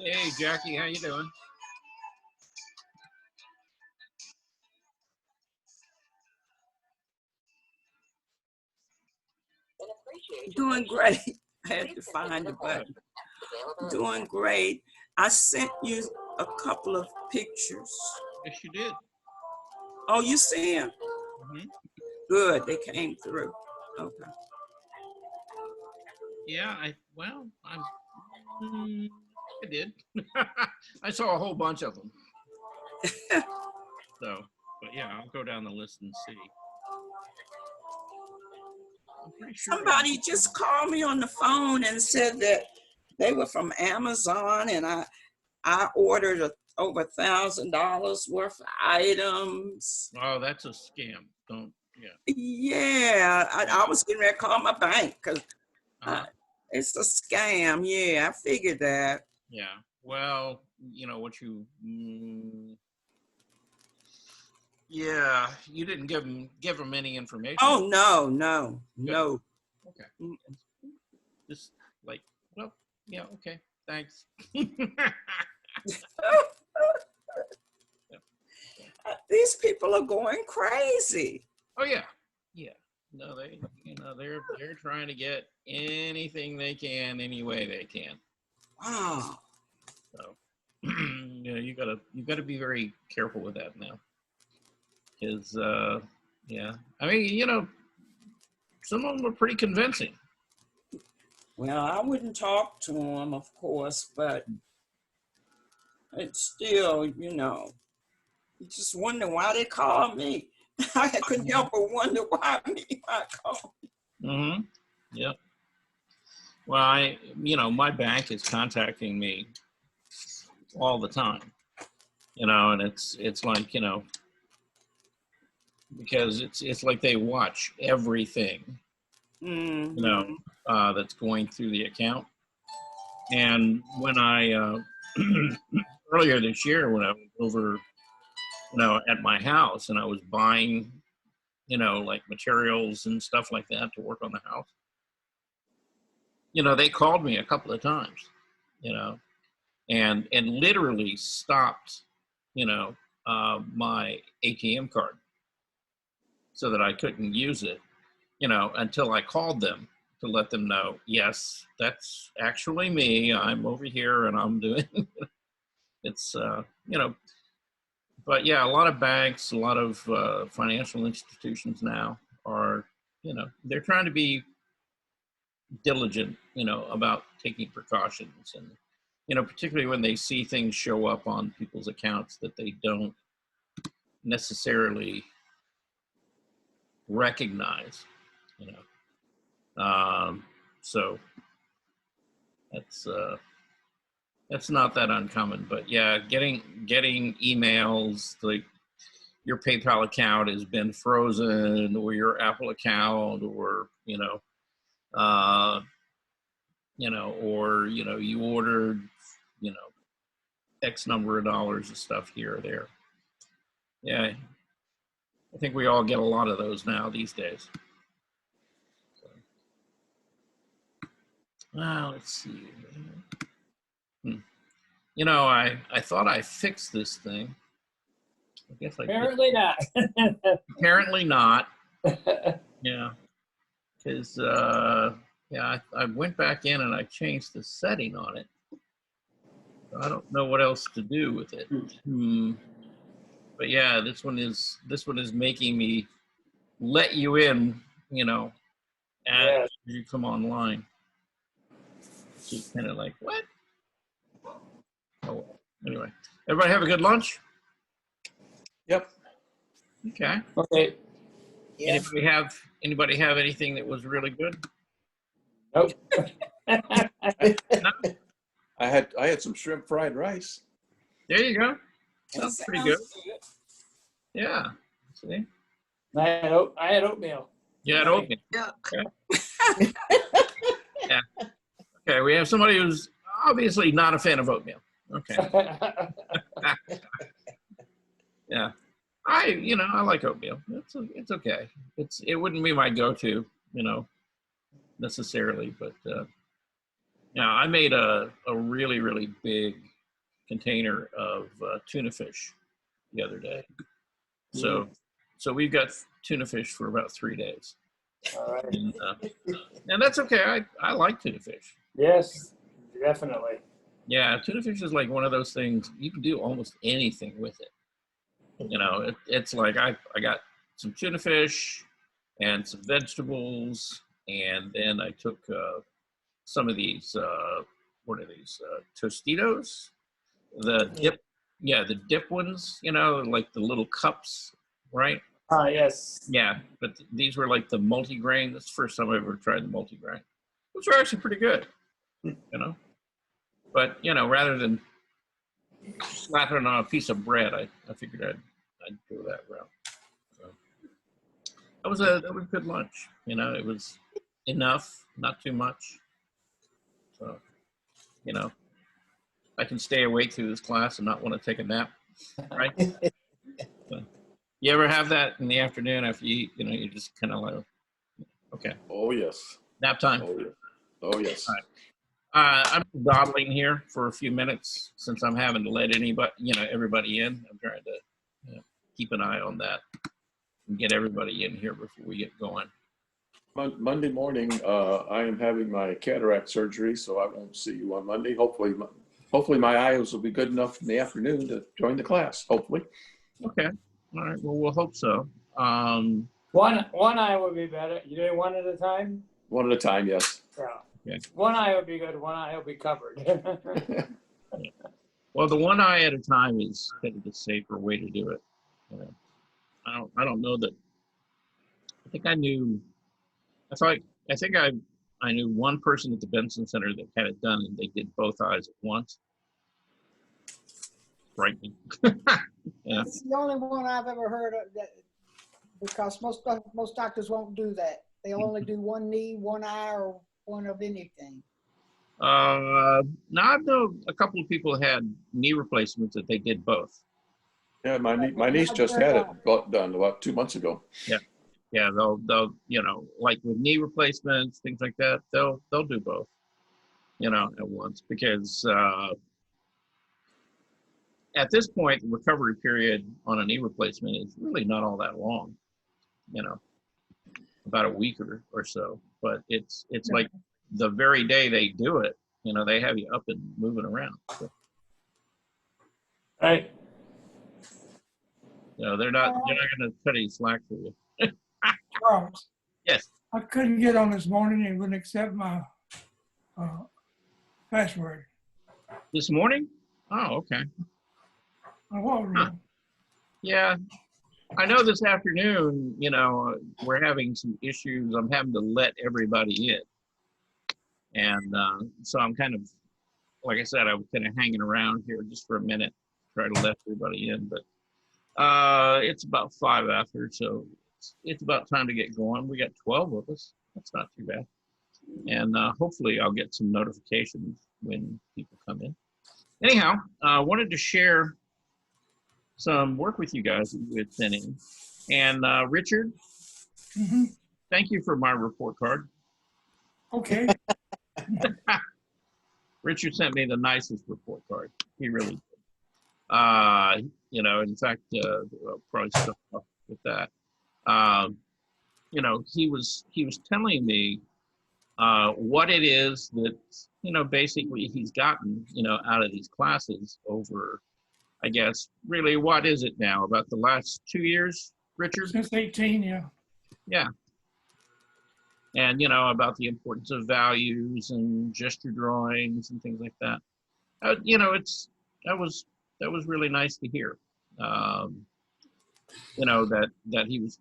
Hey, Jackie, how you doing? Doing great. I had to find the button. Doing great. I sent you a couple of pictures. Yes, you did. Oh, you see them? Hmm. Good, they came through. Okay. Yeah, I did. I saw a whole bunch of them. So, but yeah, I'll go down the list and see. I'm pretty sure. Somebody just called me on the phone and said that they were from Amazon, and I ordered over $1,000 worth of items. Oh, that's a scam. Don't. Yeah. Yeah, I was getting ready to call my bank because Uh-huh. it's a scam. Yeah, I figured that. Yeah. Well, you know what you. Yeah, you didn't give them any information. Oh, no. Okay. Just like, well, yeah, okay, thanks. These people are going crazy. Oh yeah, yeah. No, they're trying to get anything they can, any way they can. Wow. So, you gotta be very careful with that now, because yeah, I mean, some of them are pretty convincing. Well, I wouldn't talk to them, of course, but it's still, you just wonder why they call me. I couldn't help but wonder why me. Why call me. Mm-hmm. Yep. Well, my bank is contacting me all the time, and it's like, because it's like they watch everything, Mm-hmm. that's going through the account. And when I earlier this year, when I was over, at my house, and I was buying, like materials and stuff like that to work on the house, they called me a couple of times, you know, and literally stopped, my ATM card so that I couldn't use it, until I called them to let them know, yes, that's actually me. I'm over here and I'm doing it's, but yeah, a lot of banks, a lot of financial institutions now are, they're trying to be diligent, about taking precautions, and, particularly when they see things show up on people's accounts that they don't necessarily recognize, you know. So that's not that uncommon, but yeah, getting emails like your PayPal account has been frozen, or your Apple account, or uh, or you ordered X number of dollars of stuff here or there. Yeah, I think we all get a lot of those now these days. So, let's see. I thought I fixed this thing. I guess I Apparently not. Apparently not. Yeah, because yeah, I went back in and I changed the setting on it. I don't know what else to do with it. But yeah, this one is making me let you in, as you come online. It's kind of like, what? Oh, well. Anyway, everybody have a good lunch. Yep. Okay. Okay. Yeah. Anybody have anything that was really good? Nope. No? I had some shrimp fried rice. There you go. Sounds That pretty sounds good. Yeah. See? I had oatmeal. You had oatmeal. Yeah. Okay. Yeah. Okay. We have somebody who's obviously not a fan of oatmeal. Okay. Yeah. I like oatmeal. It's okay. It wouldn't be my go-to, necessarily, but yeah, I made a really, really big container of tuna fish the other day. So we've got tuna fish for about 3 days. All right. And that's okay. I like tuna fish. Yes, definitely. Yeah, tuna fish is like one of those things you can do almost anything with it. You know, it's like I got some tuna fish and some vegetables, and then I took some of these what are these Tostitos? The dip, yeah, the dip ones. You know, like the little cups, right? Yes. Yeah, but these were like the multigrain. That's the first time I ever tried the multigrain. Which are actually pretty good, you know. But you know, rather than slapping on a piece of bread, I figured I'd go that route. So that was a good lunch. You know, it was enough, not too much. So, you know, I can stay awake through this class and not want to take a nap, right? So, you ever have that in the afternoon after you eat? You know, you just kind of like, okay, Oh, yes. nap time. Oh, yes. Oh, yes. All right. I'm dawdling here for a few minutes since I'm having to let everybody in. I'm trying to keep an eye on that and get everybody in here before we get going. Monday morning, I am having my cataract surgery, so I won't see you on Monday. Hopefully my eyes will be good enough in the afternoon to join the class, hopefully. Okay. All right. Well, we'll hope so. One eye would be better. You doing one at a time? One at a time, yes. Yeah. Okay. One eye would be good. One eye will be covered. Well, the one eye at a time is kind of the safer way to do it. I don't know that. I think I knew. I think I knew one person at the Benson Center that had it done, and they did both eyes at once. Frightening. Yeah. It's the only one I've ever heard of that, because most doctors won't do that. They only do one knee, one eye, or one of anything. Now I know a couple of people had knee replacements that they did both. Yeah, my niece just had it done about 2 months ago. Yeah, they'll like with knee replacements, things like that, they'll do both, at once, because at this point the recovery period on a knee replacement is really not all that long, about a week or so. But it's like the very day they do it, they have you up and moving around. So, Right. they're not going to cut any slack for you. Charles, Yes. I couldn't get on this morning and wouldn't accept my password. This morning? Oh, okay. What was wrong? Yeah, I know this afternoon, we're having some issues. I'm having to let everybody in. And so I'm kind of, like I said, I'm kind of hanging around here just for a minute, try to let everybody in. But it's about 5 after, so it's about time to get going. We got 12 of us. That's not too bad. And hopefully I'll get some notifications when people come in. Anyhow, I wanted to share some work with you guys with sending. And Richard, thank you for my report card. Okay. Richard sent me the nicest report card. He really did. In fact, I'll probably start off with that. He was telling me what it is that, basically he's gotten, out of these classes over, I guess, really, what is it now? About the last 2 years, Richard? Since 18, yeah. Yeah. And, about the importance of values and gesture drawings and things like that. That was really nice to hear. That he was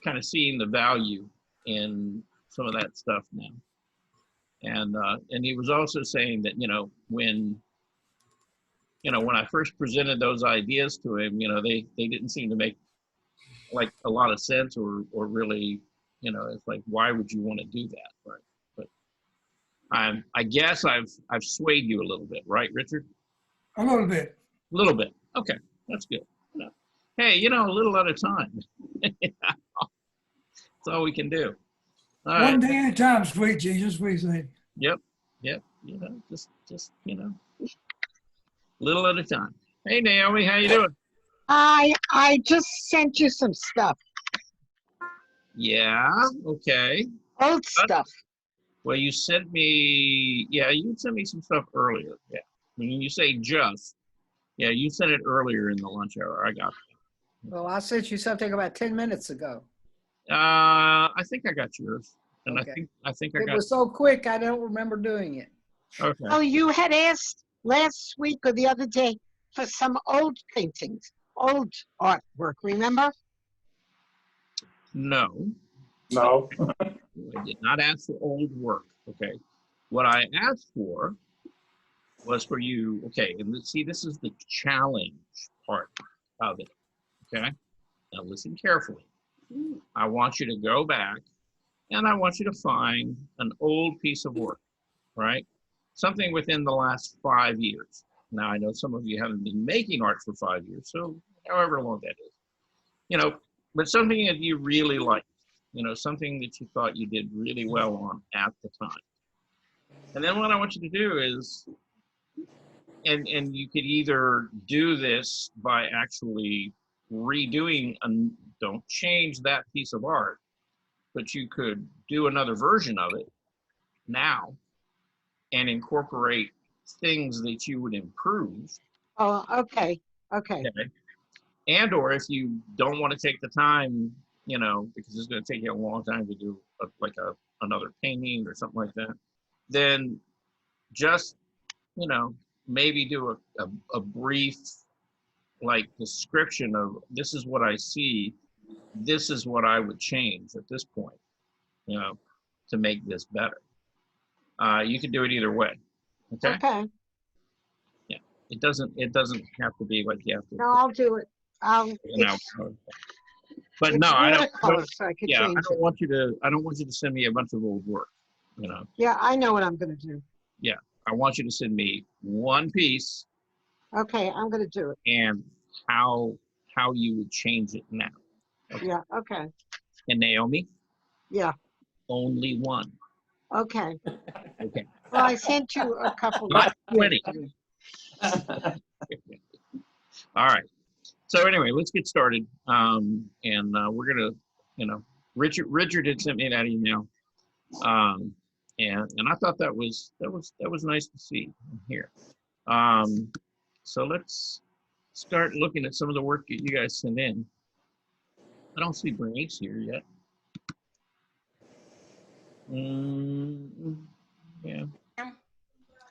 kind of seeing the value in some of that stuff now. And he was also saying that, when I first presented those ideas to him, they didn't seem to make like a lot of sense or really, it's like, why would you want to do that? Right. But I guess I've swayed you a little bit, right, Richard? A little bit. A little bit. Okay. That's good. Hey, a little at a time. That's all we can do. All right. One day at a time, sweet Jesus, we say. Yep. Just little at a time. Hey, Naomi, how you doing? I just sent you some stuff, Yeah, okay. old stuff. Well, you sent me, yeah, you sent me some stuff earlier. Yeah. When you say just, yeah, you sent it earlier in the lunch hour. I got it. Well, I sent you something about 10 minutes ago. I think I got yours. And Okay. I think I It got, was so quick, I don't remember doing it. okay. Oh, you had asked last week or the other day for some old paintings, old artwork, remember? No, No. I did not ask for old work. Okay. What I asked for was for you, okay, and see, this is the challenge part of it. Okay. Now listen carefully. I want you to go back and I want you to find an old piece of work, right? Something within the last 5 years. Now, I know some of you haven't been making art for 5 years, so however long that is, you know, but something that you really liked, you know, something that you thought you did really well on at the time. And then what I want you to do is, and you could either do this by actually redoing, don't change that piece of art, but you could do another version of it now and incorporate things that you would improve. Oh, okay, okay. Okay. And or if you don't want to take the time, you know, because it's going to take you a long time to do another painting or something like that, then just, you know, maybe do a brief like description of this is what I see, this is what I would change at this point, you know, to make this better. You can do it either way. Okay. Okay, It doesn't have to be like you have to, no, I'll do it. you know. It's, But it's no, I don't. watercolor, so I can Yeah, I change don't it. want you to. I don't want you to send me a bunch of old work. You know, Yeah, I know what I'm gonna do. I want you to send me one piece Okay, I'm gonna do it. and how you would change it now. Okay. Yeah, okay, And Naomi, yeah, only one. okay. Okay, Well, I sent you a couple. not 20. All right. So anyway, let's get started. We're gonna, you know, Richard had sent me that email, and I thought that was nice to see and hear. So let's start looking at some of the work that you guys sent in. I don't see Bernice here yet. Yeah.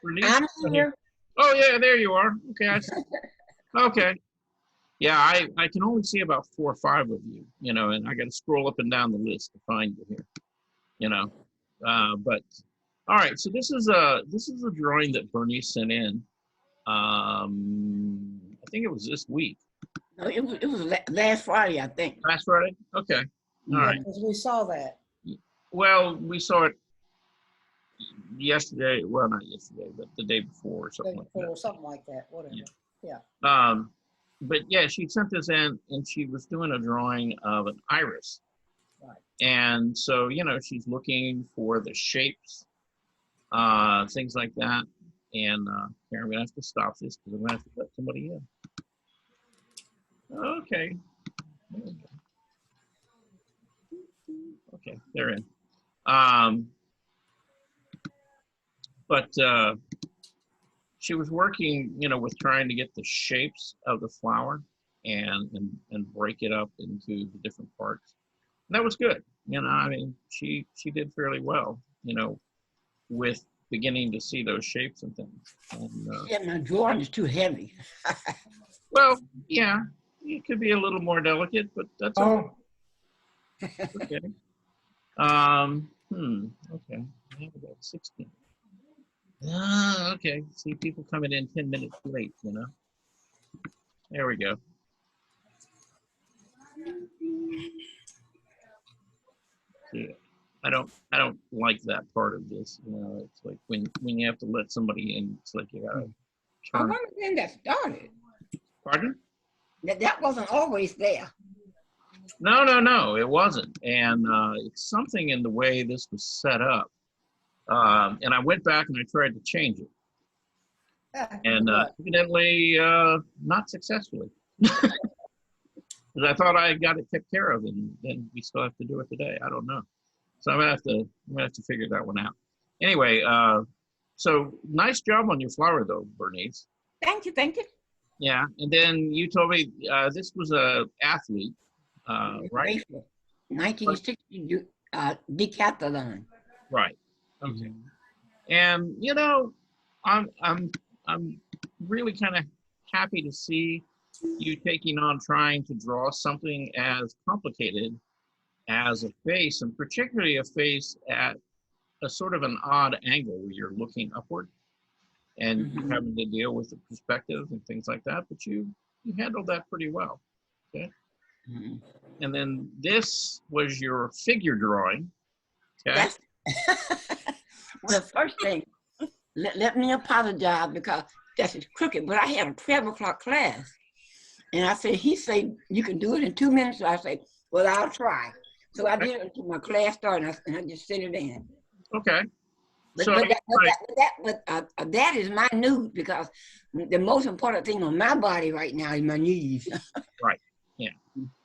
Bernice? I'm here. Oh yeah, there you are. Okay. Okay. Yeah, I can only see about 4 or 5 of you, you know, and I got to scroll up and down the list to find you here, you know. But all right, so this is a drawing that Bernice sent in. I think it was this week. No, it was last Friday, I think. Last Friday? Okay. All right. Because we saw that. Well, we saw it yesterday. Well, not yesterday, but the day before or something like that. Or something like that, whatever. Yeah. But yeah, she sent this in and she was doing a drawing of an iris. Right. And so, you know, she's looking for the shapes, things like that. And here, I'm gonna have to stop this because I'm gonna have to let somebody in. Okay. There we go. Okay, they're in. But she was working, you know, with trying to get the shapes of the flower and break it up into the different parts. And that was good. You know, I mean, she did fairly well, you know, with beginning to see those shapes and things. And, Yeah, my drawing is too heavy. well, yeah, it could be a little more delicate, but that's okay. Oh, Okay. Okay. I have about 16. Okay. See, people coming in 10 minutes late, you know. There we go. Yeah. I don't like that part of this. You know, it's like when you have to let somebody in, it's like you gotta I turn. wonder when that started. Pardon? That wasn't always there. No, it wasn't. And it's something in the way this was set up. And I went back and I tried to change it. And evidently not successfully. 'Cause I thought I got it taken care of, and then we still have to do it today. I don't know. So I'm gonna have to figure that one out. Anyway, so nice job on your flower though, Bernice. Thank you, thank you. Yeah, and then you told me this was a athlete, right? 1960 decathlon. Right. Okay. And you know, I'm really kind of happy to see you taking on trying to draw something as complicated as a face, and particularly a face at a sort of an odd angle where you're looking upward and you're having to deal with the perspective and things like that. But you handled that pretty well. Okay. And then this was your figure drawing. Okay. That's well, the first thing, let me apologize because that's crooked, but I had a 12 o'clock class. And I said, he said, you can do it in 2 minutes. So I said, well, I'll try. So I did it until my class started, and I just sent it in. Okay. But, So that is my news, because the most important thing on my body right now is my knees. right. Yeah.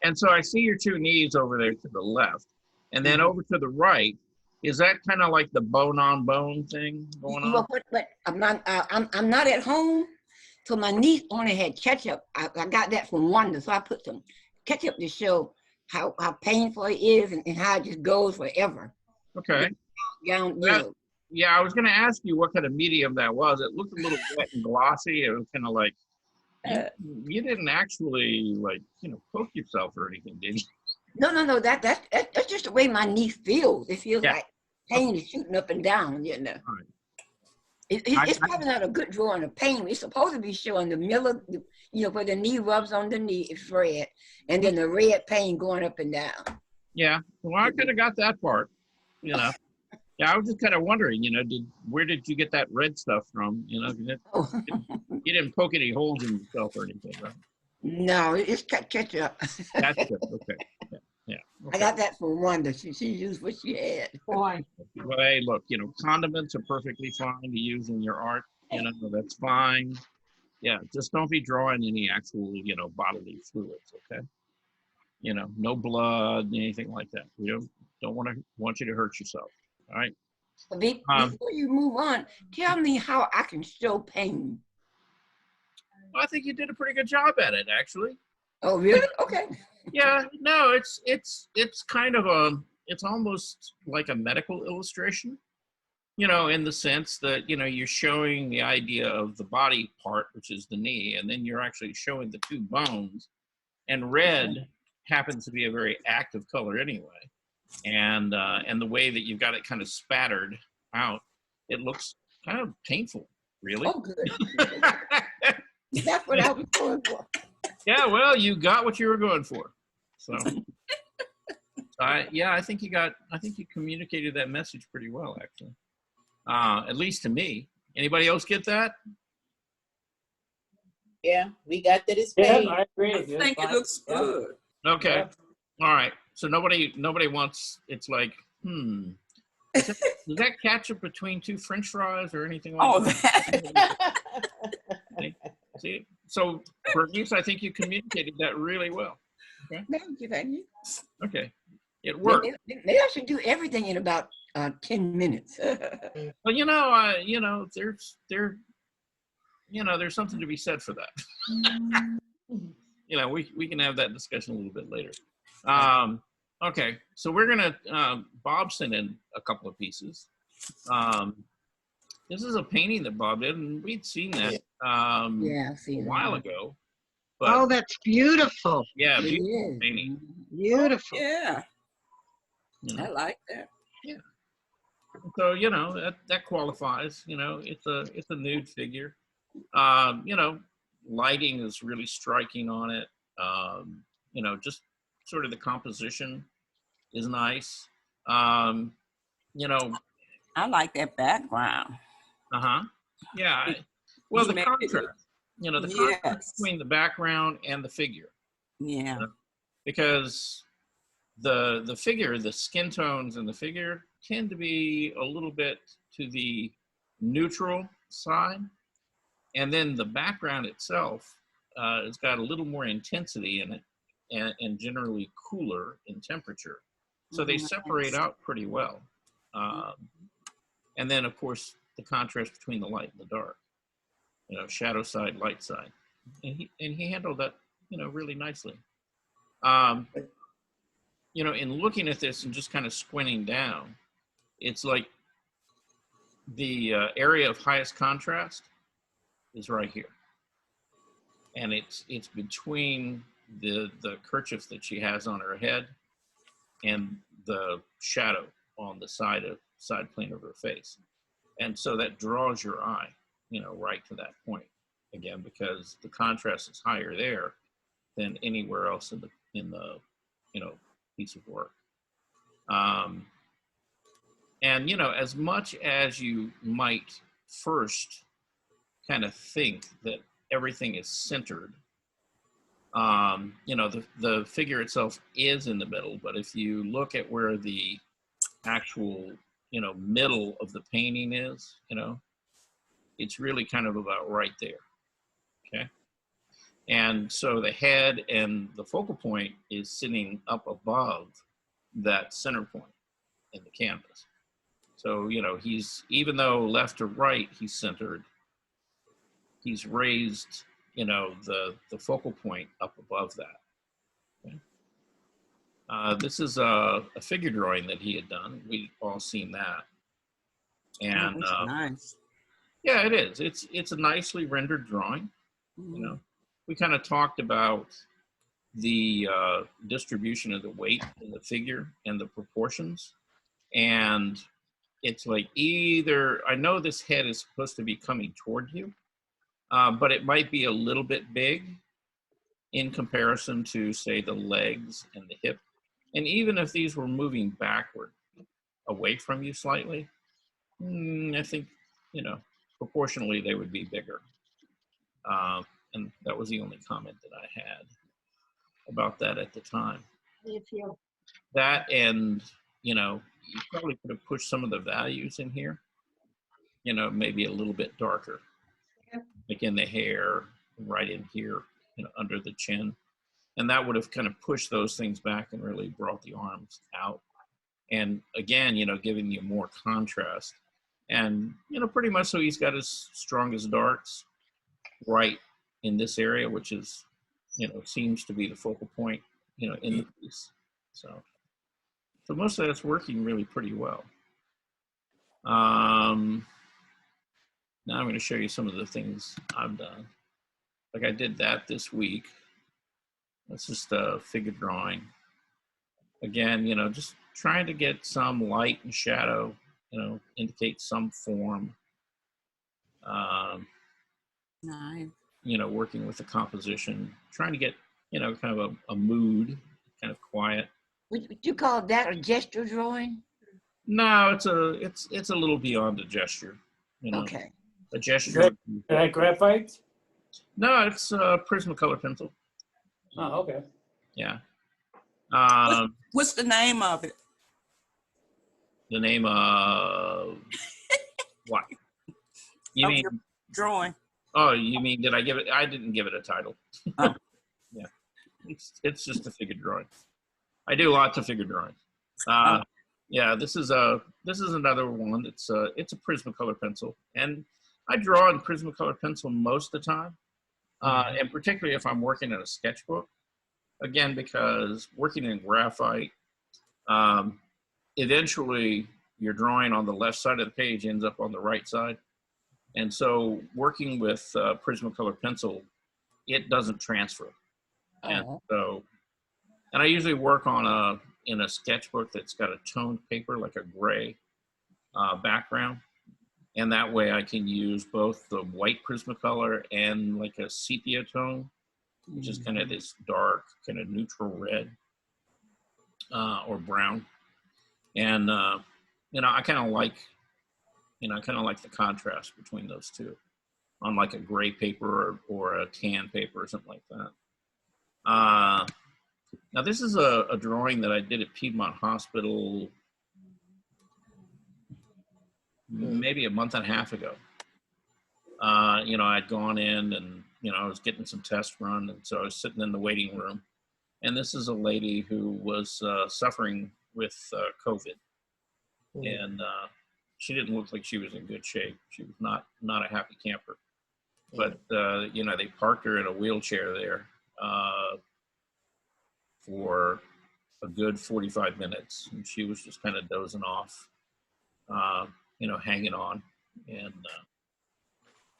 And so I see your two knees over there to the left, and then over to the right. Is that kind of like the bone on bone thing going on? But I'm not at home, so my niece only had ketchup. I got that from Wonder, so I put some ketchup to show how painful it is and how it just goes forever. Okay. Yeah, I was going to ask you what kind of medium that was. It looked a little wet and glossy. It was kind of like you didn't actually poke yourself or anything, did you? No. That's just the way my knee feels. It feels like pain is shooting up and down. You know. Right. It's probably not a good drawing of pain. It's supposed to be showing the middle, where the knee rubs on the knee, it's red, and then the red pain going up and down. Yeah, well, I could have got that part, Yeah, I was just kind of wondering, where did you get that red stuff from? You didn't poke any holes in yourself or anything, right? No, it's ketchup. That's good. Okay. Yeah. Okay. I got that from Wanda. She used what she had. Boy. Well, hey, look, condiments are perfectly fine to use in your art. That's fine. Yeah, just don't be drawing any actual, bodily fluids, okay? No blood, anything like that. We don't want you to hurt yourself, all right? Before you move on, tell me how I can show pain. I think you did a pretty good job at it, actually. Oh, really? Okay. Yeah, no, it's kind of it's almost like a medical illustration, in the sense that, you're showing the idea of the body part, which is the knee, and then you're actually showing the two bones, and red happens to be a very active color anyway. And the way that you've got it kind of spattered out, it looks kind of painful, really. Oh, good. That's what I was going for. Yeah, well, you got what you were going for. So, I think you communicated that message pretty well, actually. At least to me. Anybody else get that? Yeah, we got that it's Yeah, paid. I agree. I think it looks good. Okay. All right. So nobody wants. It's like, Does that ketchup between two French fries or anything like that? See, so Bernice, I think you communicated that really well. Okay. Thank you. Okay. It worked. Maybe I should do everything in about 10 minutes. Well, there's something to be said for that. We can have that discussion a little bit later. Okay, so we're gonna Bob sent in a couple of pieces. This is a painting that Bob did, and we'd seen that I've a seen while that. ago. But, Oh, that's beautiful. yeah, It beautiful is. painting. Beautiful. Yeah, You know. I like that. So that qualifies. It's a nude figure. Lighting is really striking on it. Just sort of the composition is nice. I like that background. Yeah. Well, the Maybe- contrast. The contrast Yes. between the background and the figure, Yeah. because the figure, the skin tones in the figure tend to be a little bit to the neutral side, And then the background itself has got a little more intensity in it and generally cooler in temperature. So they separate out pretty well. And then, of course, the contrast between the light and the dark, shadow side, light side. And he handled that, really nicely. In looking at this and just kind of squinting down, it's like the area of highest contrast is right here. And it's between the kerchief that she has on her head and the shadow on the side plane of her face. And so that draws your eye, right to that point. Again, because the contrast is higher there than anywhere else in the piece of work. And as much as you might first kind of think that everything is centered, the figure itself is in the middle, but if you look at where the actual middle of the painting is, it's really kind of about right there. Okay. And so the head and the focal point is sitting up above that center point in the canvas. So, he's, even though left to right, he's centered, he's raised, the focal point up above that. Okay. This is a figure drawing that he had done. We've all seen that. And nice. Yeah, it is. It's a nicely rendered drawing. We kind of talked about the distribution of the weight in the figure and the proportions. And it's like either, I know this head is supposed to be coming toward you, but it might be a little bit big in comparison to, say, the legs and the hip. And even if these were moving backward, away from you slightly, I think, proportionally they would be bigger. And that was the only comment that I had about that at the time. How do you feel? That and, you probably could have pushed some of the values in here, maybe a little bit darker, like in the hair, right in here, under the chin. And that would have kind of pushed those things back and really brought the arms out. And again, giving you more contrast. And, pretty much so he's got his strongest darks right in this area, which is, seems to be the focal point, in the piece. So most of that's working really pretty well. Now I'm going to show you some of the things I've done. Like I did that this week. That's just a figure drawing. Again, just trying to get some light and shadow, indicate some form. Nice. Working with the composition, trying to get, kind of a mood, kind of quiet. Would you call that a gesture drawing? No, it's a little beyond a gesture. Okay. A gesture. That graphite? No, it's a Prismacolor pencil. Oh, okay. Yeah. What's the name of it? The name of what? You Of mean? your drawing. Oh, you mean did I give it? I didn't give it a title. Oh. Yeah, it's just a figure drawing. I do lots of figure drawings. Yeah, this is another one. It's a Prismacolor pencil, and I draw in Prismacolor pencil most of the time, and particularly if I'm working in a sketchbook. Again, because working in graphite, eventually your drawing on the left side of the page ends up on the right side. And so working with Prismacolor pencil, it doesn't transfer. And I usually work on in a sketchbook that's got a toned paper, like a gray background. And that way I can use both the white Prismacolor and like a sepia tone, which is kind of this dark, kind of neutral red or brown. And, I kind of like, the contrast between those two on like a gray paper or a tan paper or something like that. Now this is a drawing that I did at Piedmont Hospital maybe a month and a half ago. You know, I'd gone in and, you know, I was getting some tests run. And so I was sitting in the waiting room. And this is a lady who was suffering with COVID. And she didn't look like she was in good shape. She was not a happy camper. But, you know, they parked her in a wheelchair there for a good 45 minutes. And she was just kind of dozing off, you know, hanging on. And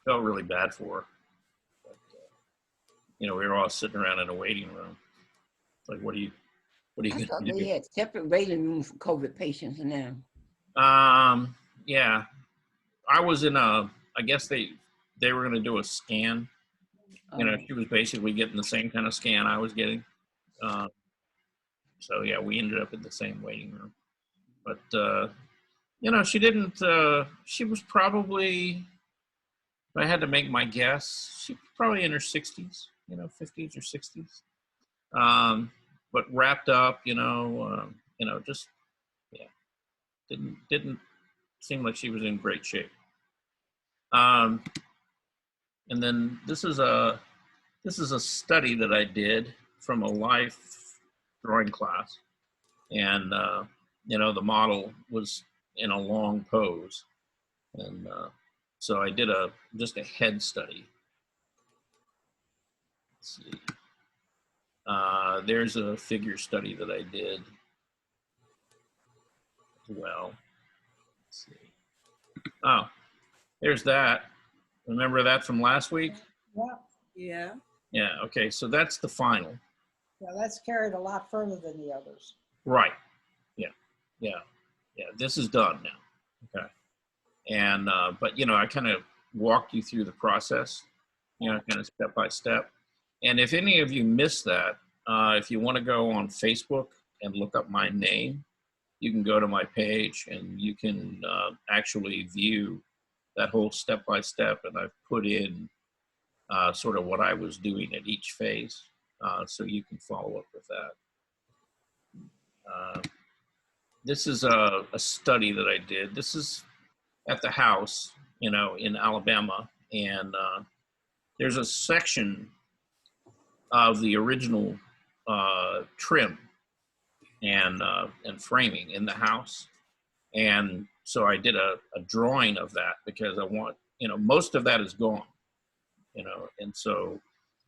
felt really bad for her. But, you know, we were all sitting around in a waiting room. Like, what are you I going thought to they do? had separate waiting rooms for COVID patients now. Yeah, I was in I guess they were going to do a scan. You know, she was basically getting the same kind of scan I was getting. So yeah, we ended up in the same waiting room. But, you know, she didn't, she was probably, if I had to make my guess, she was probably in her 60s, you know, 50s or 60s. But wrapped up, you know, just, yeah, didn't seem like she was in great shape. And then this is a study that I did from a life drawing class. And, you know, the model was in a long pose. And so I did just a head study. Let's see. There's a figure study that I did as well. Let's see. Oh, there's that. Remember that from last week? Yeah, Yeah. Yeah, okay, so that's the final. yeah, that's carried a lot further than the others. Right. Yeah. This is done now. Okay. And, but, you know, I kind of walked you through the process, you know, kind of step by step. And if any of you missed that, if you want to go on Facebook and look up my name, you can go to my page and you can actually view that whole step by step. And I've put in sort of what I was doing at each phase. So you can follow up with that. This is a study that I did. This is at the house, you know, in Alabama. And there's a section of the original trim and framing in the house. And so I did a drawing of that because I want, you know, most of that is gone, you know, and so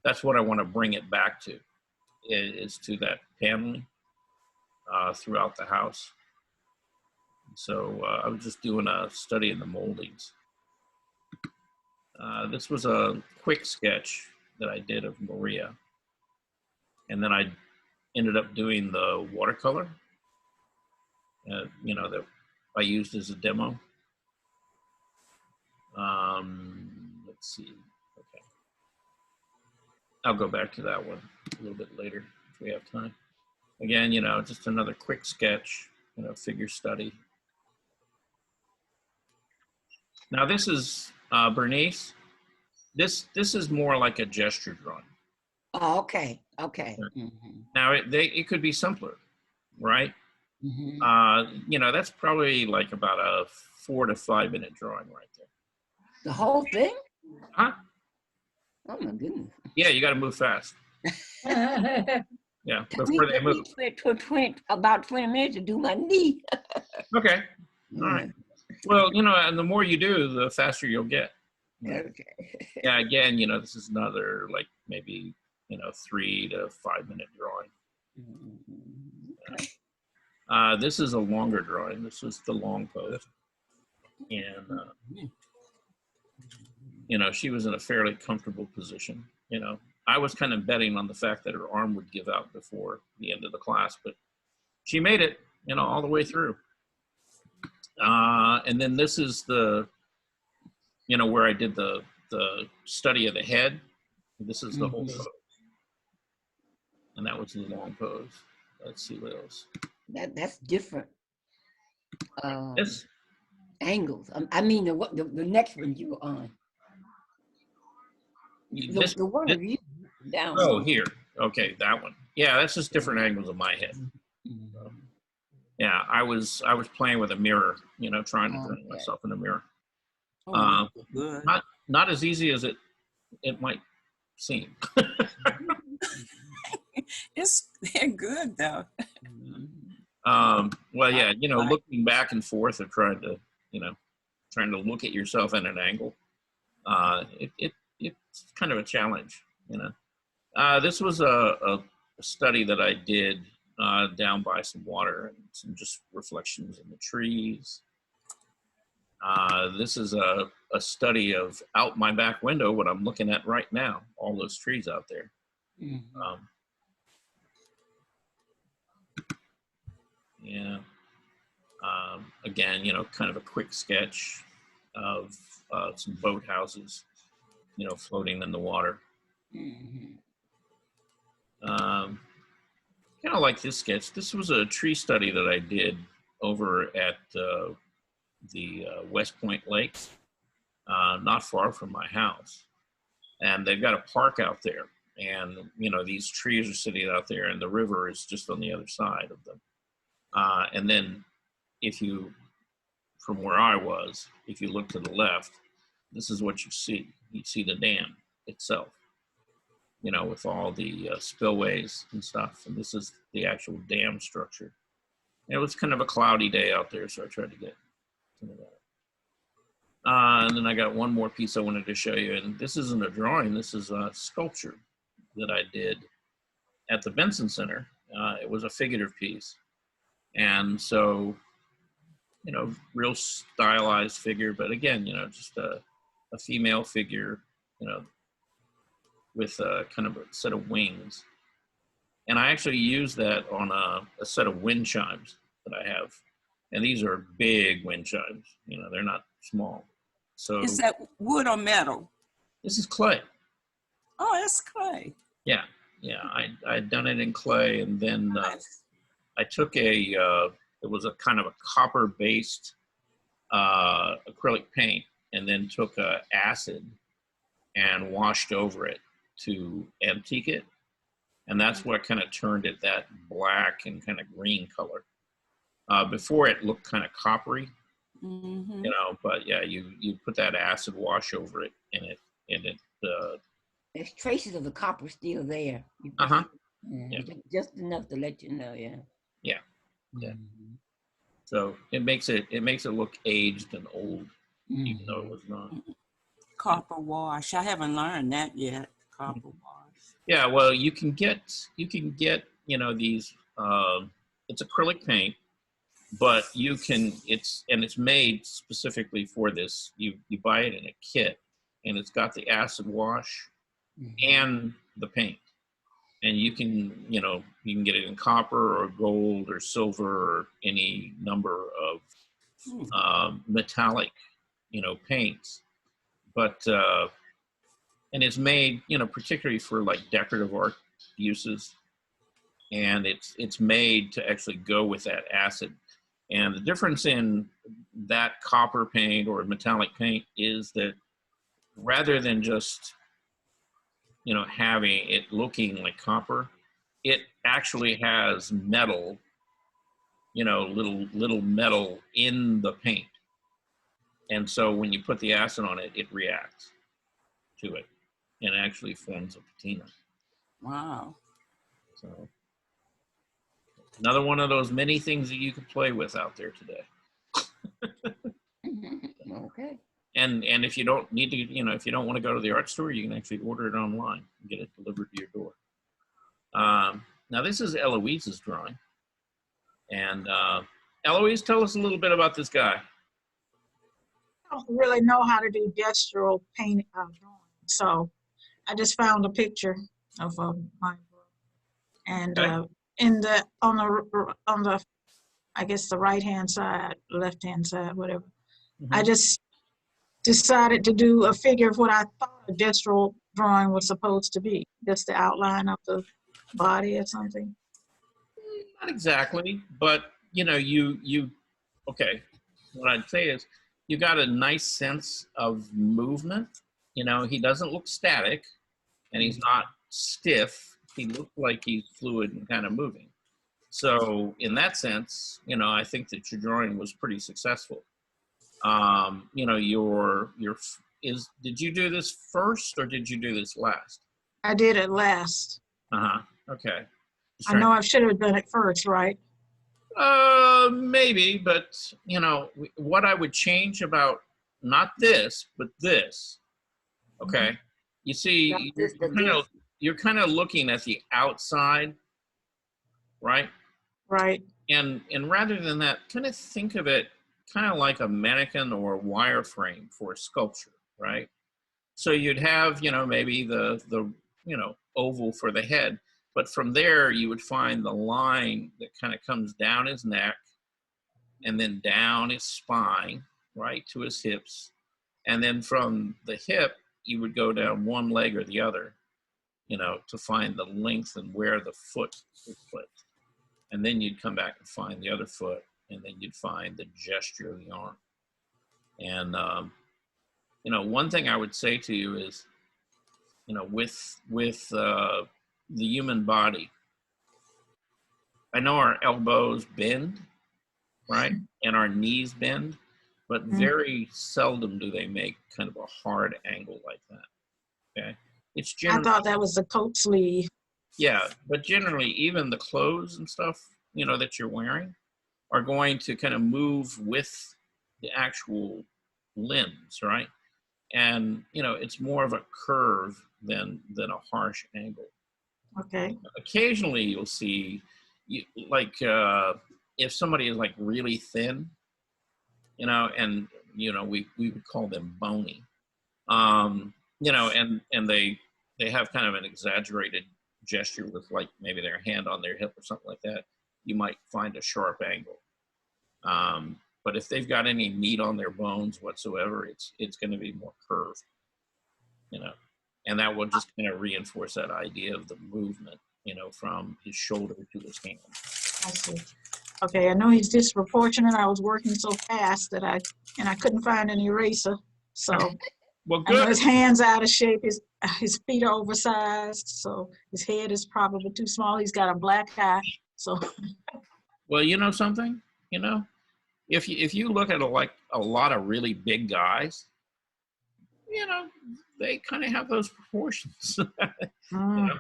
that's what I want to bring it back to, is to that paneling throughout the house. So I was just doing a study in the moldings. This was a quick sketch that I did of Maria. And then I ended up doing the watercolor, you know, that I used as a demo. Let's see. Okay. I'll go back to that one a little bit later if we have time. Again, you know, just another quick sketch, you know, figure study. Now this is Bernice. This is more like a gesture drawing. Oh, okay. Now it could be simpler, right? You know, that's probably like about a 4 to 5 minute drawing right there. The whole thing? Huh? Oh my goodness. Yeah, you got to move fast. Yeah, before they move. About 20 minutes to do my knee. Okay. All right. Well, you know, and the more you do, the faster you'll get. Okay. Yeah, again, you know, this is another like maybe, you know, 3 to 5 minute drawing. This is a longer drawing. This is the long pose. And, you know, she was in a fairly comfortable position. You know, I was kind of betting on the fact that her arm would give out before the end of the class, but she made it, you know, all the way through. And then this is the, you know, where I did the study of the head. This is the whole pose. And that was the long pose. Let's see what else. That's different. This, Angles. I mean, the next one you were on. The one of you down. Oh, here. Okay, that one. Yeah, that's just different angles of my head. So, yeah, I was playing with a mirror, you know, trying to bring myself in a mirror. Oh, good. not as easy as it might seem. They're good though. Well, yeah, looking back and forth or trying to look at yourself at an angle, it's kind of a challenge, This was a study that I did down by some water and some just reflections in the trees. This is a study of out my back window, what I'm looking at right now, all those trees out there. Yeah. Again, kind of a quick sketch of some boat houses, floating in the water. Kind of like this sketch. This was a tree study that I did over at the West Point Lakes, not far from my house. And they've got a park out there. And, these trees are sitting out there and the river is just on the other side of them. And then from where I was, if you look to the left, this is what you see. You see the dam itself, with all the spillways and stuff. And this is the actual dam structure. And it was kind of a cloudy day out there, so I tried to get some of that. And then I got one more piece I wanted to show you. And this isn't a drawing. This is a sculpture that I did at the Benson Center. It was a figurative piece. And so, real stylized figure, but again, just a female figure, with a kind of a set of wings. And I actually used that on a set of wind chimes that I have. And these are big wind chimes, they're not small. So is that wood or metal? This is clay. Oh, it's clay. Yeah. I'd done it in clay, and then Nice. I took it was a kind of a copper-based acrylic paint, and then took acid and washed over it to antique it. And that's what kind of turned it that black and kind of green color. Before it looked kind of coppery, but yeah, you put that acid wash over it, and it There's traces of the copper still there. Yeah. Just enough to let you know, yeah. Yeah. So it makes it look aged and old, even though it was not. Copper wash. I haven't learned that yet. Copper wash. Yeah, well, you can get these. It's acrylic paint, but it's made specifically for this. You buy it in a kit, and it's got the acid wash and the paint. And you can get it in copper or gold or silver or any number of metallic, paints. But, and it's made, particularly for like decorative art uses. And it's made to actually go with that acid. And the difference in that copper paint or metallic paint is that rather than just having it looking like copper, it actually has metal, little metal in the paint. And so when you put the acid on it, it reacts to it and actually forms a patina. Wow. So another one of those many things that you can play with out there today. Okay. And if you don't need to, if you don't want to go to the art store, you can actually order it online and get it delivered to your door. Now this is Eloise's drawing. And Eloise, tell us a little bit about this guy. I don't really know how to do gestural paint drawing, so I just found a picture of my book, and Okay. on the I guess the right hand side, left hand side, whatever. I just decided to do a figure of what I thought a gestural drawing was supposed to be, just the outline of the body or something. Not exactly, but okay. What I'd say is you got a nice sense of movement. He doesn't look static, and he's not stiff. He looks like he's fluid and kind of moving. So in that sense, I think that your drawing was pretty successful. Your did you do this first or did you do this last? I did it last. Okay. Just I trying- know I should have done it first, right? Maybe, but you know, what I would change about not this, but this. Okay. You see, Not this, but this. you're kind of looking at the outside, right? Right. And rather than that, kind of think of it kind of like a mannequin or a wireframe for a sculpture, right? So you'd have, you know, maybe the you know, oval for the head, but from there you would find the line that kind of comes down his neck and then down his spine, right to his hips. And then from the hip, you would go down one leg or the other, you know, to find the length and where the foot is placed. And then you'd come back and find the other foot, and then you'd find the gesture of the arm. And, you know, one thing I would say to you is, you know, with the human body, I know our elbows bend, right? And our knees bend, but very seldom do they make kind of a hard angle like that, okay? It's I generally, thought that was the coat sleeve. yeah, but generally even the clothes and stuff, you know, that you're wearing are going to kind of move with the actual limbs, right? And, you know, it's more of a curve than a harsh angle. Okay. Occasionally you'll see, like, if somebody is like really thin, you know, and, you know, we would call them bony, you know, and they have kind of an exaggerated gesture with like maybe their hand on their hip or something like that, you might find a sharp angle. But if they've got any meat on their bones whatsoever, it's going to be more curved, you know, and that will just kind of reinforce that idea of the movement, you know, from his shoulder to his hand. I see. Okay, I know he's disproportionate. I was working so fast that I couldn't find an eraser. So Well, I know good. his hands out of shape. His feet are oversized. So his head is probably too small. He's got a black eye. So Well, you know something, you know, if you look at a lot of really big guys, you know, they kind of have those proportions. You know?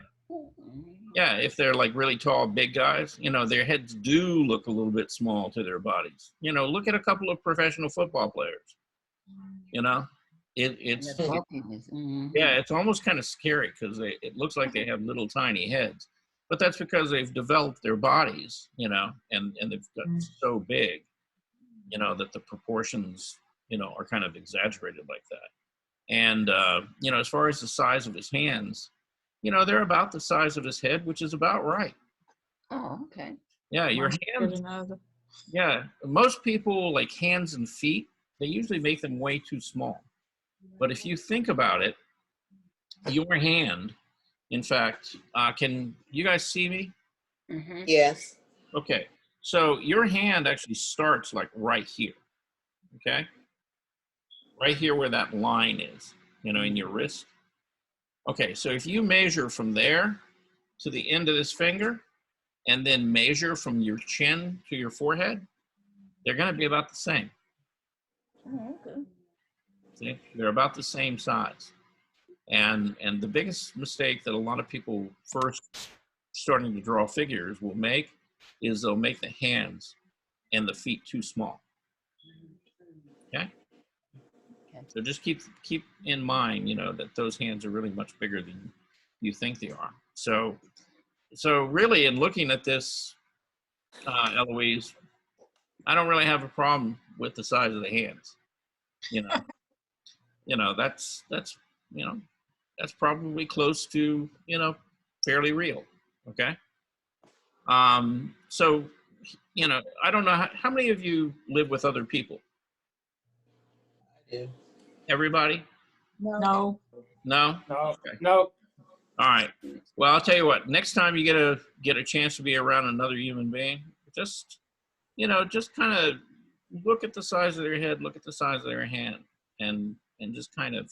Yeah, if they're like really tall, big guys, you know, their heads do look a little bit small to their bodies. You know, look at a couple of professional football players. You know, it's The bulkiness. Mhm. yeah, it's almost kind of scary because it looks like they have little tiny heads, but that's because they've developed their bodies, you know, and they've gotten so big, you know, that the proportions, you know, are kind of exaggerated like that. And you know, as far as the size of his hands, you know, they're about the size of his head, which is about right. Oh, okay. Yeah, your one's bigger hands. than the other. Yeah, most people like hands and feet, they usually make them way too small. But if you think about it, your hand, in fact, can you guys see me? Mm-hmm. Yes. Okay, so your hand actually starts like right here, okay? Right here where that line is, you know, in your wrist. Okay, so if you measure from there to the end of this finger, and then measure from your chin to your forehead, they're gonna be about the same. Oh, okay. See, they're about the same size. And the biggest mistake that a lot of people first starting to draw figures will make is they'll make the hands and the feet too small. Okay? So just keep in mind, you know, that those hands are really much bigger than you think they are. So really, in looking at this, Eloise, I don't really have a problem with the size of the hands. You know, you know, that's you know, that's probably close to, you know, fairly real. Okay. So, you know, I don't know how many of you live with other people. I do. Everybody? No. No. No. No, Okay. no. All right. Well, I'll tell you what. Next time you get a chance to be around another human being, just, you know, just kind of look at the size of their head, look at the size of their hand, and just kind of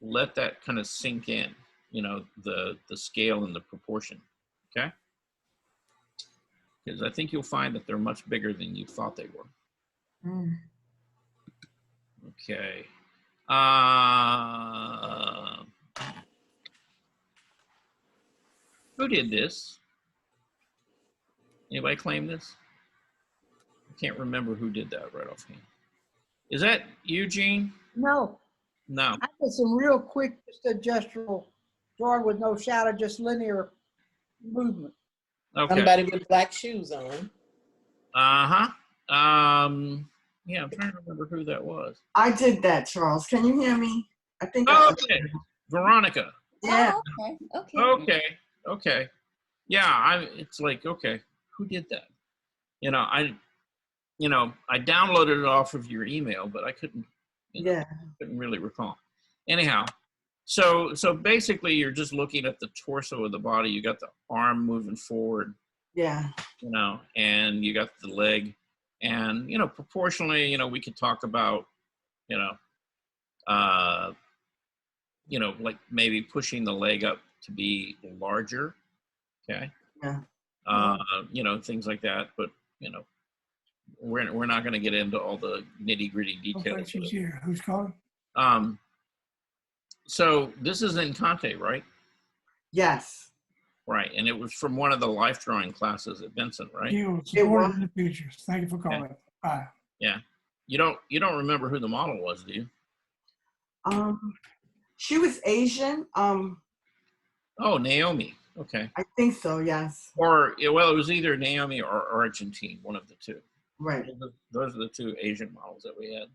let that kind of sink in. You know, the scale and the proportion. Okay. Because I think you'll find that they're much bigger than you thought they were. Mm. Okay. Who did this? Anybody claim this? I can't remember who did that right offhand. Is that Eugene? No, No. I did some real quick, just a gestural drawing with no shadow, just linear movement. Okay. Somebody with black shoes on. Uh-huh. Yeah, I'm trying to remember who that was. I did that, Charles. Can you hear me? I think. Okay. Veronica. Yeah. Oh, okay. Okay. Yeah, it's like, okay, who did that? I downloaded it off of your email, but I couldn't really recall. Anyhow, so basically you're just looking at the torso of the body. You got the arm moving forward. Yeah. And you got the leg, and proportionally, we could talk about, like maybe pushing the leg up to be larger. Okay. Yeah. Things like that, but we're not going to get into all the nitty gritty details. She's here. Who's calling? So this is Encanté, right? Yes. Right, and it was from one of the life drawing classes at Vincent, right? You supported in the future. Thank you for calling. Okay. Bye. Yeah. You don't remember who the model was, do you? She was Asian. Oh, Naomi. Okay. I think so. Yes. Or it was either Naomi or Argentine, one of the two. Right. Those are the two Asian models that we had.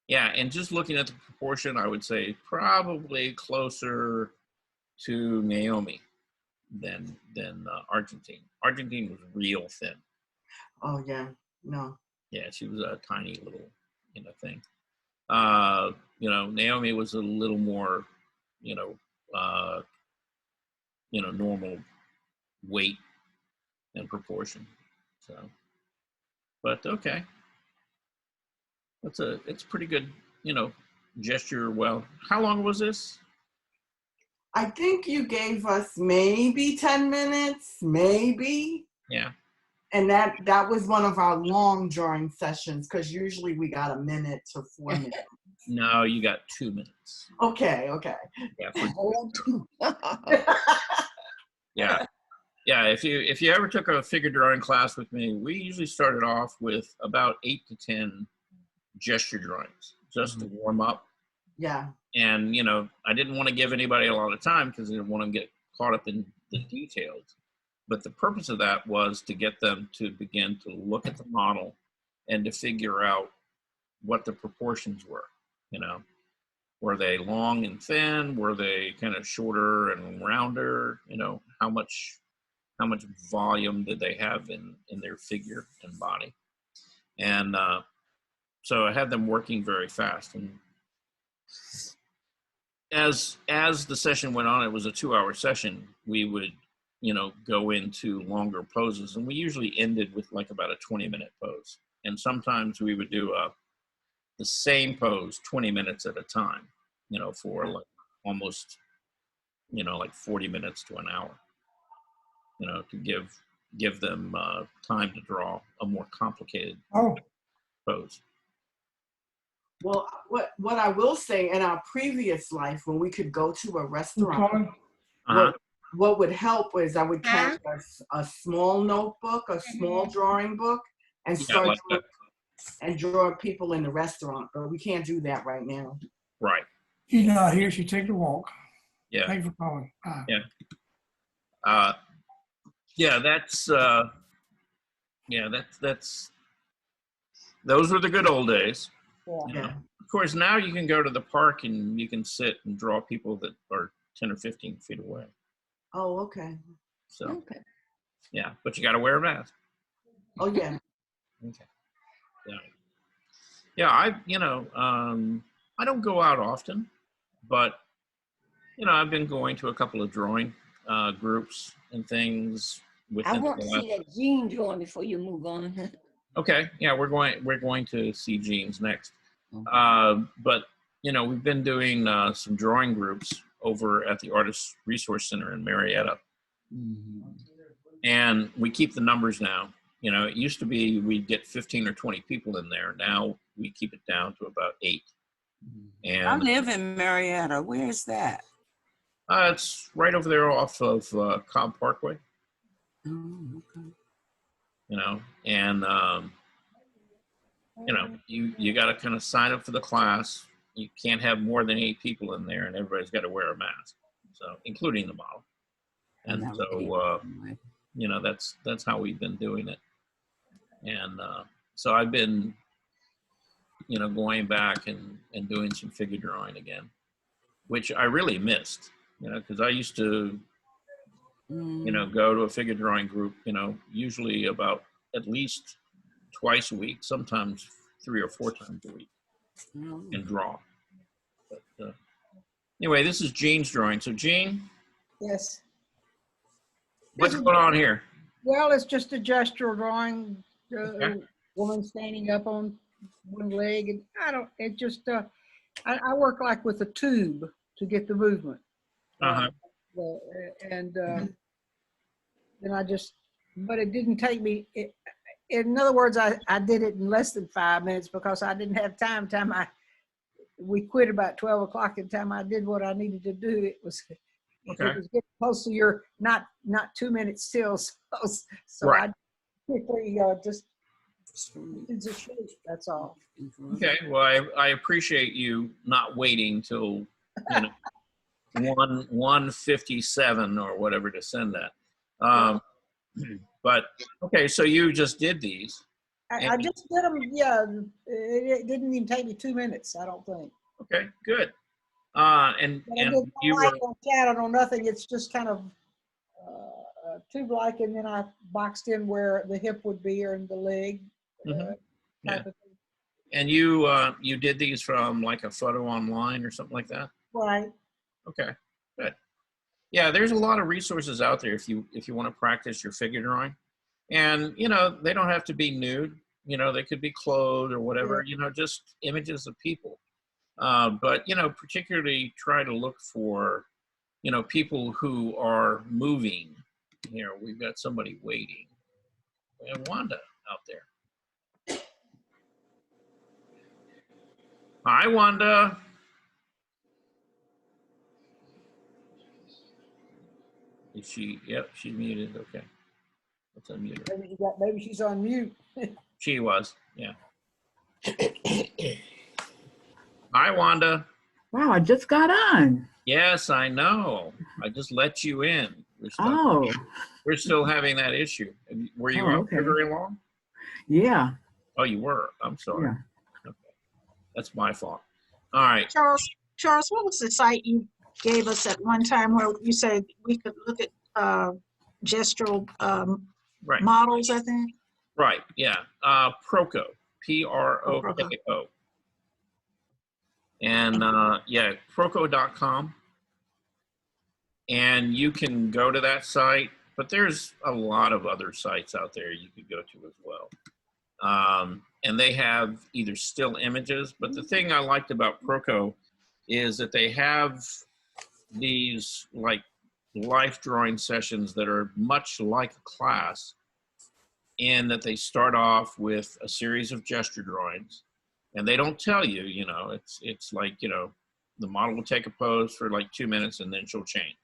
Yeah, and just looking at the proportion, I would say probably closer to Naomi than Argentine. Argentine was real thin. Oh yeah. No. Yeah, she was a tiny little thing. Naomi was a little more normal weight and proportion. So, but okay. It's pretty good, gesture. Well, how long was this? I think you gave us maybe 10 minutes, maybe. Yeah. And that was one of our long drawing sessions, because usually we got a minute to 4 minutes. No, you got 2 minutes. Okay. Yeah. Yeah. If you ever took a figure drawing class with me, we usually started off with about 8 to 10 gesture drawings just to warm up. Yeah. And I didn't want to give anybody a lot of time because I didn't want them to get caught up in the details. But the purpose of that was to get them to begin to look at the model and to figure out what the proportions were. Were they long and thin? Were they kind of shorter and rounder? How much volume did they have in their figure and body? And so I had them working very fast. And as the session went on, it was a 2-hour session. We would, go into longer poses, and we usually ended with like about a 20-minute pose. And sometimes we would do the same pose 20 minutes at a time, for like almost, like 40 minutes to an hour, to give them time to draw a more complicated pose. Well, what I will say, in our previous life, when we could go to a restaurant, what would help was I would catch a small notebook, a small drawing book, and start and draw people in the restaurant. But we can't do that right now. Right. She's not here. She take a walk. Yeah. Thanks for calling. Bye. Yeah. That's those were the good old days. Yeah. Of course, now you can go to the park and you can sit and draw people that are 10 or 15 feet away. Oh, okay. So, Okay. yeah, but you got to wear a mask. Oh, yeah. Okay. Yeah. I don't go out often, but, I've been going to a couple of drawing groups and things. I want to see that Gene drawing before you move on. Okay. Yeah, we're going to see Gene's next. But we've been doing some drawing groups over at the Artist Resource Center in Marietta. And we keep the numbers now. It used to be we'd get 15 or 20 people in there. Now we keep it down to about 8. I And live in Marietta. Where is that? it's right over there off of Cobb Parkway, Oh, okay. you know, and you know, you got to kind of sign up for the class. You can't have more than 8 people in there, and everybody's got to wear a mask, so including the model. And That so, would be- you know, that's how we've been doing it. And so I've been, you know, going back and doing some figure drawing again, which I really missed, you know, because I used to, you know, go to a figure drawing group, you know, usually about at least twice a week, sometimes 3 or 4 times a week, and draw. But anyway, this is Jean's drawing. So Jean, Yes. what's going on here? Well, it's just a gestural drawing, Okay. woman standing up on one leg, and it just, I work like with a tube to get the movement. Uh-huh. And then but it didn't take me, in other words, I did it in less than 5 minutes because I didn't have time. We quit about 12 o'clock. And time I did what I needed to do, it was getting close to your not 2 minutes still. So Right. I quickly just did a shape, that's all. Okay, well, I appreciate you not waiting till, you know, 1:57 or whatever to send that. But okay, so you just did these. I just did them, yeah. It didn't even take me 2 minutes, I don't think. Okay, good. And But I did no you light were on shadow, no nothing. It's just kind of tube-like, and then I boxed in where the hip would be or in the leg. Yeah. Type of thing. And you did these from like a photo online or something like that? Right. Okay, good. Yeah, there's a lot of resources out there if you want to practice your figure drawing. And, you know, they don't have to be nude. You know, they could be clothed or whatever, you know, just images of people. But, you know, particularly try to look for, you know, people who are moving. Here, we've got somebody waiting. We have Wanda out there. Hi, Wanda. Is she? Yep, she's muted. Okay. Let's unmute her. Maybe she's on mute. She was, yeah. Hi, Wanda. Wow, I just got on. Yes, I know. I just let you in. We're still having that issue. Were you out okay. for very long? Yeah. Oh, you were. I'm sorry. Yeah. Okay. That's my fault. All right. Charles, what was the site you gave us at one time where you said we could look at gestural Right. models, I think? Right. Yeah. Proko. Proko. And yeah, Proko.com. And you can go to that site, but there's a lot of other sites out there you could go to as well. And they have either still images, but the thing I liked about Proko is that they have these like life drawing sessions that are much like a class, in that they start off with a series of gesture drawings, and they don't tell you, you know, it's like, you know, the model will take a pose for like 2 minutes and then she'll change.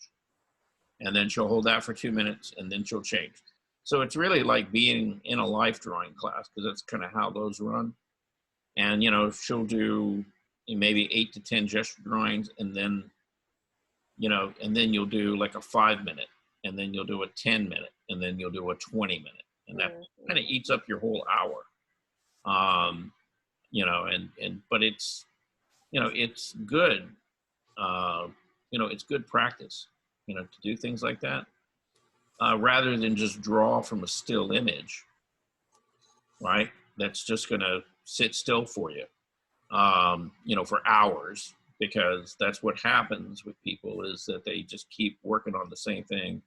And then she'll hold that for 2 minutes and then she'll change. So it's really like being in a life drawing class, because that's kind of how those run. And, you know, she'll do maybe 8 to 10 gesture drawings, and then, you know, and then you'll do like a 5 minute, and then you'll do a 10 minute, and then you'll do a 20 minute. And that kind of eats up your whole hour. You know, but it's, you know, it's good. You know, it's good practice, you know, to do things like that, rather than just draw from a still image, right? That's just going to sit still for you, you know, for hours, because that's what happens with people, is that they just keep working on the same thing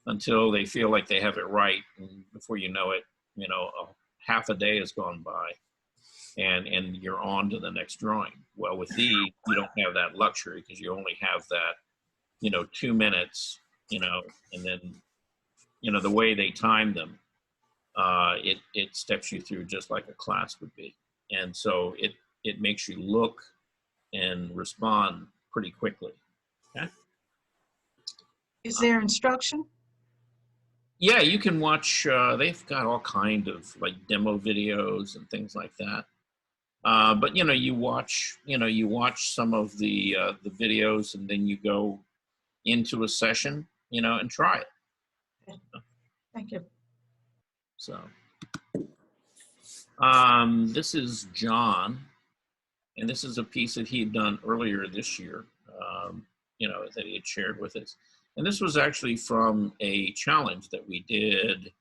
until they feel like they have it right. And before you know it, you know, half a day has gone by, and you're on to the next drawing. Well, with these, you don't have that luxury, because you only have that, you know, 2 minutes, you know, and then, you know, the way they time them, it steps you through just like a class would be. And so it makes you look and respond pretty quickly. Okay? Is there instruction? Yeah, you can watch, they've got all kind of like demo videos and things like that. But you watch some of the videos, and then you go into a session, and try it. Thank you. So, this is John, and this is a piece that he had done earlier this year, that he had shared with us. And this was actually from a challenge that we did.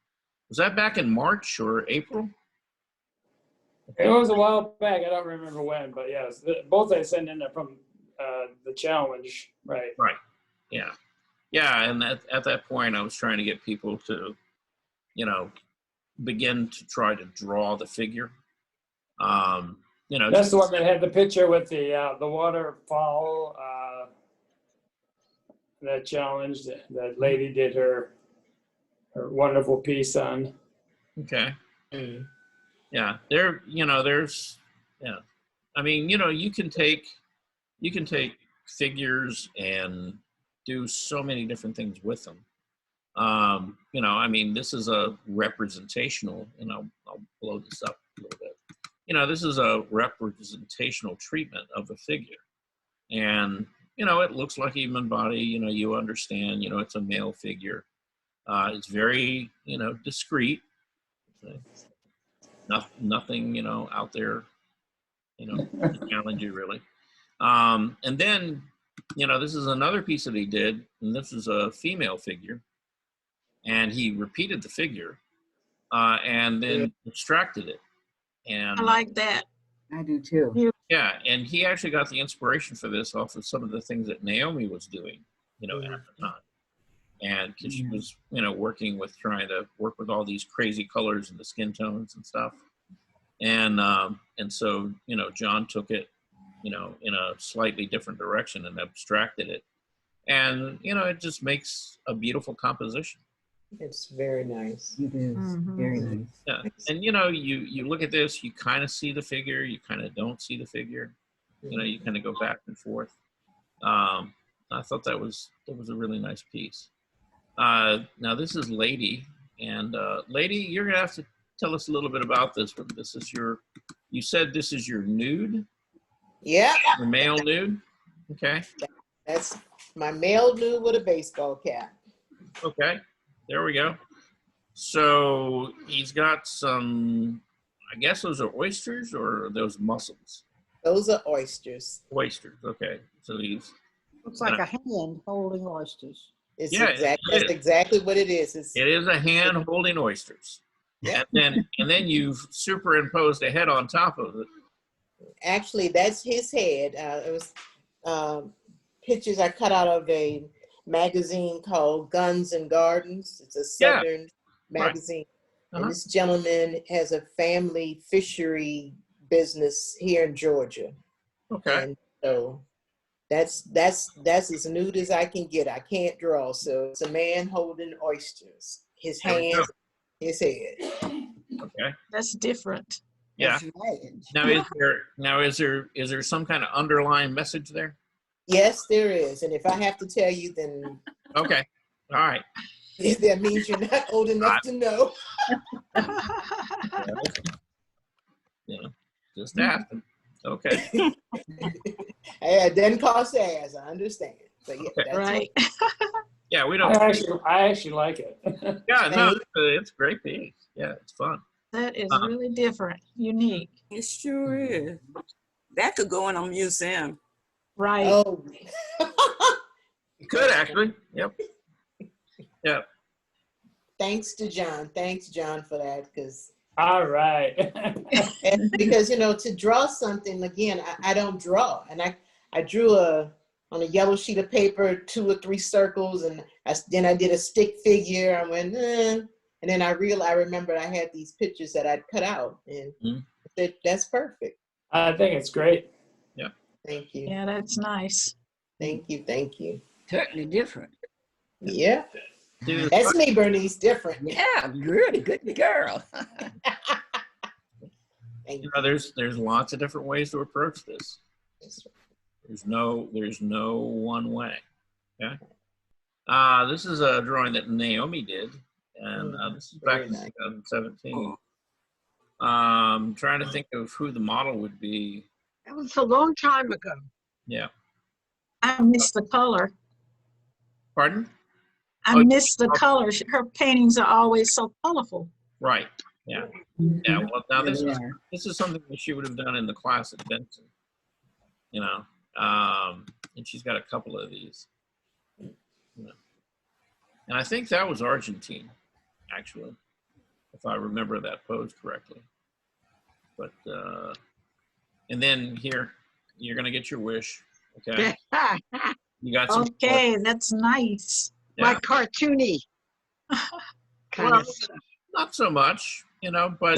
Was that back in March or April? It was a while back. I don't remember when, but yes, both I sent in from the challenge, right? Right. Yeah. Yeah. And at that point, I was trying to get people to, begin to try to draw the figure. That's the one that had the picture with the waterfall. That challenge that lady did her wonderful piece on. Okay. Yeah. There's. I mean, you can take figures and do so many different things with them. I mean, this is a representational, and I'll blow this up a little bit. This is a representational treatment of a figure. And, it looks like a human body, you understand, it's a male figure. It's very, discreet. Nothing, out there, to challenge you really. And then, this is another piece that he did, and this is a female figure. And he repeated the figure and then abstracted it. And I like that. I do too. yeah, and he actually got the inspiration for this off of some of the things that Naomi was doing, at the time. And because she was, working with trying to work with all these crazy colors and the skin tones and stuff. And so, John took it, in a slightly different direction and abstracted it. And, it just makes a beautiful composition. It's very nice. It is very nice. Yeah, and you look at this, you kind of see the figure, you kind of don't see the figure. You kind of go back and forth. I thought that was a really nice piece. Now this is Lady, and Lady, you're gonna have to tell us a little bit about this one. This is you said this is your nude? Yeah. Your male nude? Okay. That's my male nude with a baseball cap. Okay. There we go. So he's got some, I guess those are oysters or are those mussels? Those are oysters. Oysters, okay. So he's. Looks like a hand holding oysters. That's exactly what it is. It is a hand holding oysters. Yeah. And then you've superimposed a head on top of it. Actually, that's his head. It was pictures I cut out of a magazine called Guns and Gardens. It's a Southern magazine. Right. And this gentleman has a family fishery business here in Georgia. Okay. And so that's as nude as I can get. I can't draw. So it's a man holding oysters. His hands, his head. Okay. That's different. Yeah. Now is there some kind of underlying message there? Yes, there is. And if I have to tell you, then okay. All right. That means you're not old enough to know. Just asking. Okay. Hey, it doesn't cost ass. I understand. But yeah, okay. Right. Yeah, we don't. I actually like it. Yeah, no, it's a great piece. Yeah, it's fun. That is really different, unique. It sure is. That could go in a museum. Right. Oh. You could actually. Yep. Yep. Thanks to John. Thanks, John, for that. All right. Because, to draw something, again, I don't draw. And I drew on a yellow sheet of paper, 2 or 3 circles, and then I did a stick figure. I went, And then I remembered I had these pictures that I'd cut out. And I said, that's perfect. I think it's great. Yeah. Thank you. Yeah, that's nice. Thank you. Thank you. Totally different. Yeah. Dude, that's me, Bernice. Different. Yeah, really good girl. You know, there's lots of different ways to approach this. There's no one way. Okay. This is a drawing that Naomi did, and this is back in 2017. Trying to think of who the model would be. That was a long time ago. Yeah. I missed the color. Pardon? I missed the color. Her paintings are always so colorful. Right. Yeah. Yeah. Well, now this is something that she would have done in the class at Benson. You know, and she's got a couple of these. You know. And I think that was Argentine, actually, if I remember that pose correctly. But and then here, you're gonna get your wish. Okay. You got some. Okay, that's nice. Yeah. My cartoony kind Well, of stuff. not so much, you know, but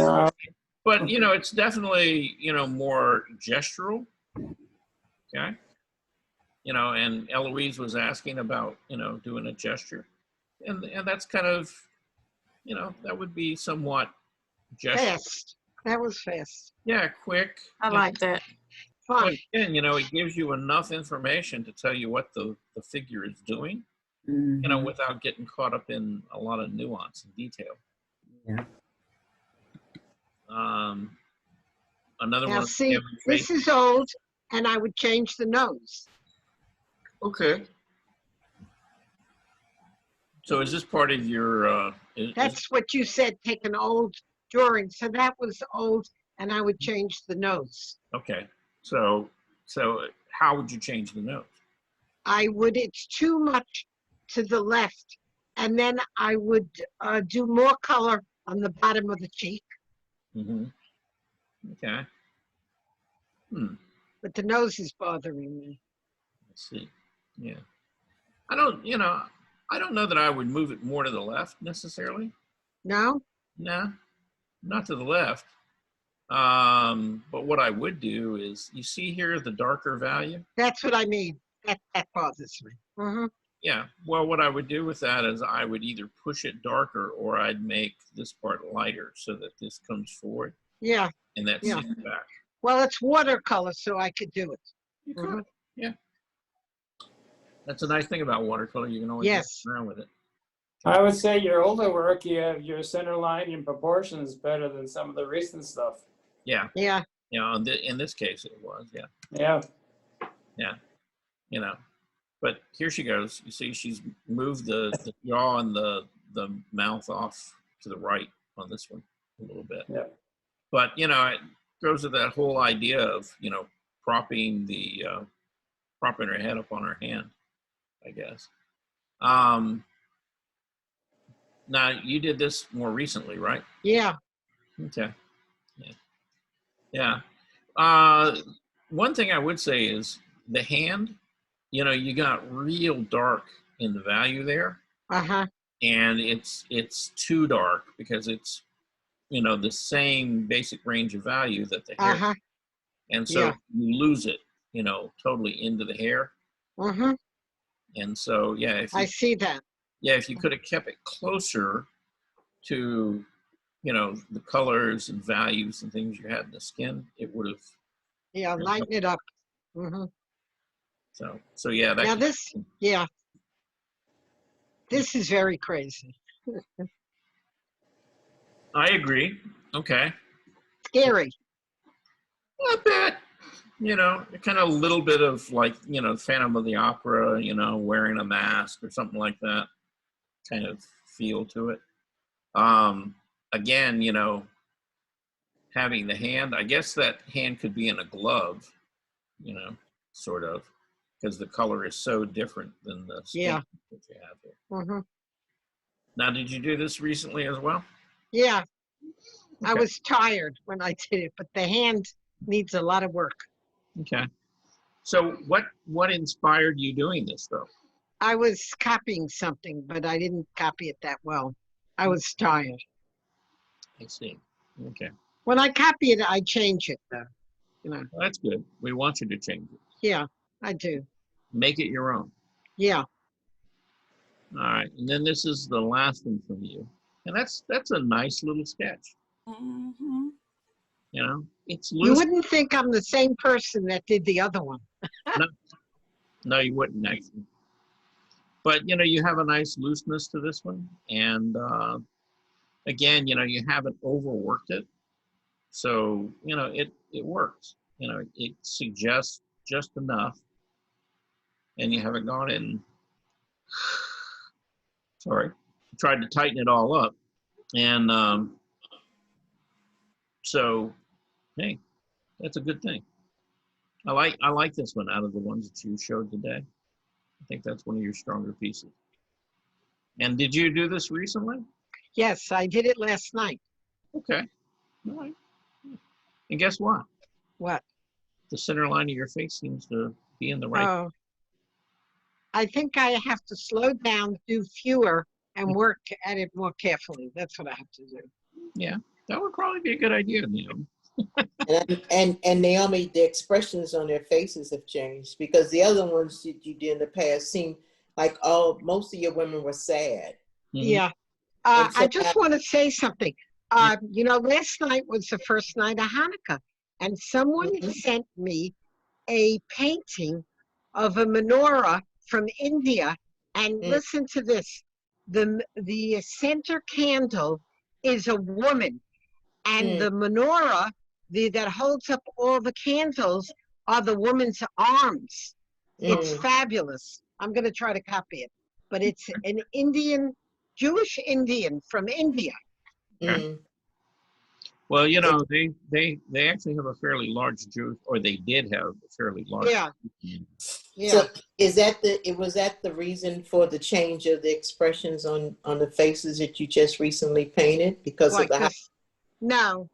you know, it's definitely, you know, more gestural. Okay. You know, and Eloise was asking about, you know, doing a gesture. And that's kind of, you know, that would be somewhat gesture. Fast. That was fast. Yeah, quick. I like that. But Fun. again, you know, it gives you enough information to tell you what the figure is doing, you know, without getting caught up in a lot of nuance and detail. Yeah. Another Now one. see, this is old, and I would change the nose. Okay. So is this part of your, That's what you said, take an old drawing. So that was old, and I would change the nose. okay. So how would you change the nose? I would, it's too much to the left. And then I would do more color on the bottom of the cheek. Mm-hmm. Okay. But the nose is bothering me. Let's see. Yeah. I don't know that I would move it more to the left necessarily. No? No, not to the left. But what I would do is, you see here the darker value? That's what I mean. That bothers me. Mm-hmm. Yeah. Well, what I would do with that is I would either push it darker or I'd make this part lighter so that this comes forward. Yeah. And that's Yeah. back. Well, it's watercolor, so I could do it. You could. Yeah. That's a nice thing about watercolor. You can always Yes. mess around with it. I would say your older work, you have your center line and proportions better than some of the recent stuff. Yeah. Yeah. Yeah. In this case, it was. Yeah. Yeah. Yeah. You know, but here she goes. You see, she's moved the jaw and the mouth off to the right on this one a little bit. Yeah. But, you know, it goes to that whole idea of, you know, propping her head up on her hand, I guess. Now, you did this more recently, right? Yeah. Okay. Yeah. Yeah. One thing I would say is the hand, you know, you got real dark in the value there. Uh-huh. And it's too dark because it's, you know, the same basic range of value that the hair. Uh-huh. And so Yeah. you lose it, you know, totally into the hair. Mm-hmm. And so, yeah, if you, I see that. yeah, if you could have kept it closer to, you know, the colors and values and things you had in the skin, it would have. Yeah, lighten it up. Mm-hmm. So yeah, that. Now this, yeah. This is very crazy. I agree. Okay. Scary. A bit. You know, kind of a little bit of like, you know, Phantom of the Opera, you know, wearing a mask or something like that kind of feel to it. Again, you know, having the hand, I guess that hand could be in a glove, you know, sort of, because the color is so different than the skin Yeah. that you have here. Mm-hmm. Now, did you do this recently as well? Yeah. I Okay. was tired when I did it, but the hand needs a lot of work. Okay. So what inspired you doing this though? I was copying something, but I didn't copy it that well. I was tired. I see. Okay. When I copy it, I change it though. You know. Well, that's good. We want you to change it. Yeah, I do. Make it your own. Yeah. All right. And then this is the last one from you. And that's a nice little sketch. Mm-hmm. You know, it's You loose. wouldn't think I'm the same person that did the other one. No, you wouldn't actually. But, you know, you have a nice looseness to this one. And again, you know, you haven't overworked it. So, you know, it works. You know, it suggests just enough. And you haven't gone in, sorry, tried to tighten it all up. And so, hey, that's a good thing. I like this one out of the ones that you showed today. I think that's one of your stronger pieces. And did you do this recently? Yes, I did it last night. Okay. All right. And guess what? What? The center line of your face seems to be in the right. Oh, I think I have to slow down, do fewer, and work at it more carefully. That's what I have to do. Yeah, that would probably be a good idea, Neil. And Naomi, the expressions on their faces have changed because the other ones that you did in the past seemed like most of your women were sad. Yeah. And so I just want to say something. You know, last night was the first night of Hanukkah, and someone sent me a painting of a menorah from India. And listen to this. The center candle is a woman, and the menorah that holds up all the candles are the woman's arms. It's fabulous. I'm going to try to copy it, but it's an Jewish Indian from India. Okay. Well, you know, they actually have a fairly large Jewish, or they did have a fairly large. Yeah. Yeah. So was that the reason for the change of the expressions on the faces that you just recently painted because of the No.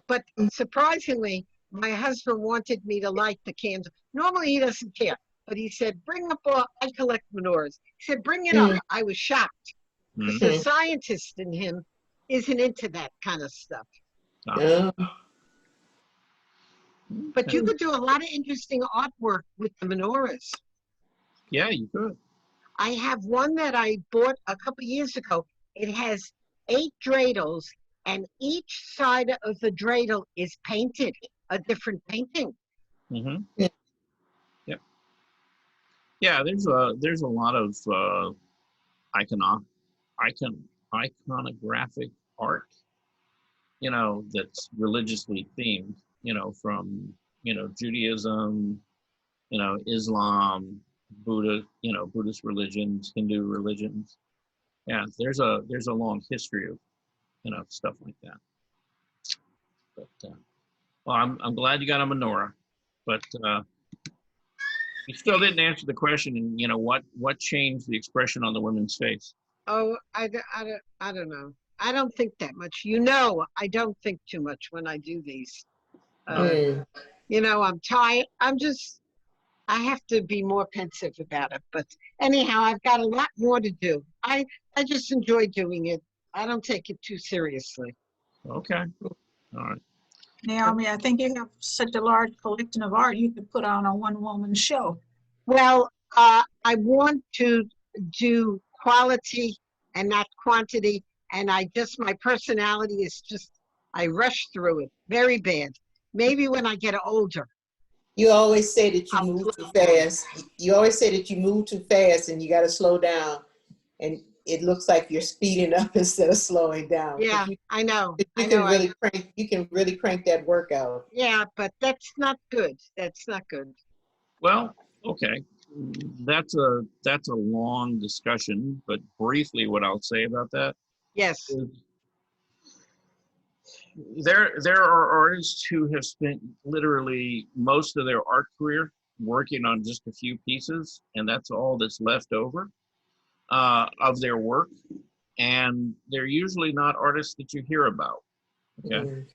But surprisingly, my husband wanted me to light the candle. Normally he doesn't care, but he said, bring up I collect menorahs. He said, bring it up. I was shocked. The scientist in him isn't into that kind of stuff. But you could do a lot of interesting artwork with the menorahs. Yeah, you could. I have one that I bought a couple years ago. It has 8 dreidels, and each side of the dreidel is painted a different painting. Mm-hmm. Yep. Yeah, there's a lot of iconographic art, you know, that's religiously themed, you know, from, you know, Judaism, you know, Islam, Buddha, you know, Buddhist religions, Hindu religions. Yeah, there's a long history of, you know, stuff like that. But well, I'm glad you got a menorah, but you still didn't answer the question. And you know what changed the expression on the woman's face? Oh, I don't know. I don't think that much. You know, I don't think too much when I do these. You know, I'm tired. I have to be more pensive about it. But anyhow, I've got a lot more to do. I just enjoy doing it. I don't take it too seriously. Okay. All right. Naomi, I think you have such a large collection of art you could put on a one-woman show. Well, I want to do quality and not quantity. And my personality is just, I rush through it very bad. Maybe when I get older. You always say that you move too fast. You always say that you move too fast and you got to slow down. And it looks like you're speeding up instead of slowing down. Yeah, I know. You can really crank that work out. Yeah, but that's not good. That's not good. Well, okay. That's a long discussion, but briefly what I'll say about that. Yes. There are artists who have spent literally most of their art career working on just a few pieces, and that's all that's left over of their work. And they're usually not artists that you hear about. Okay.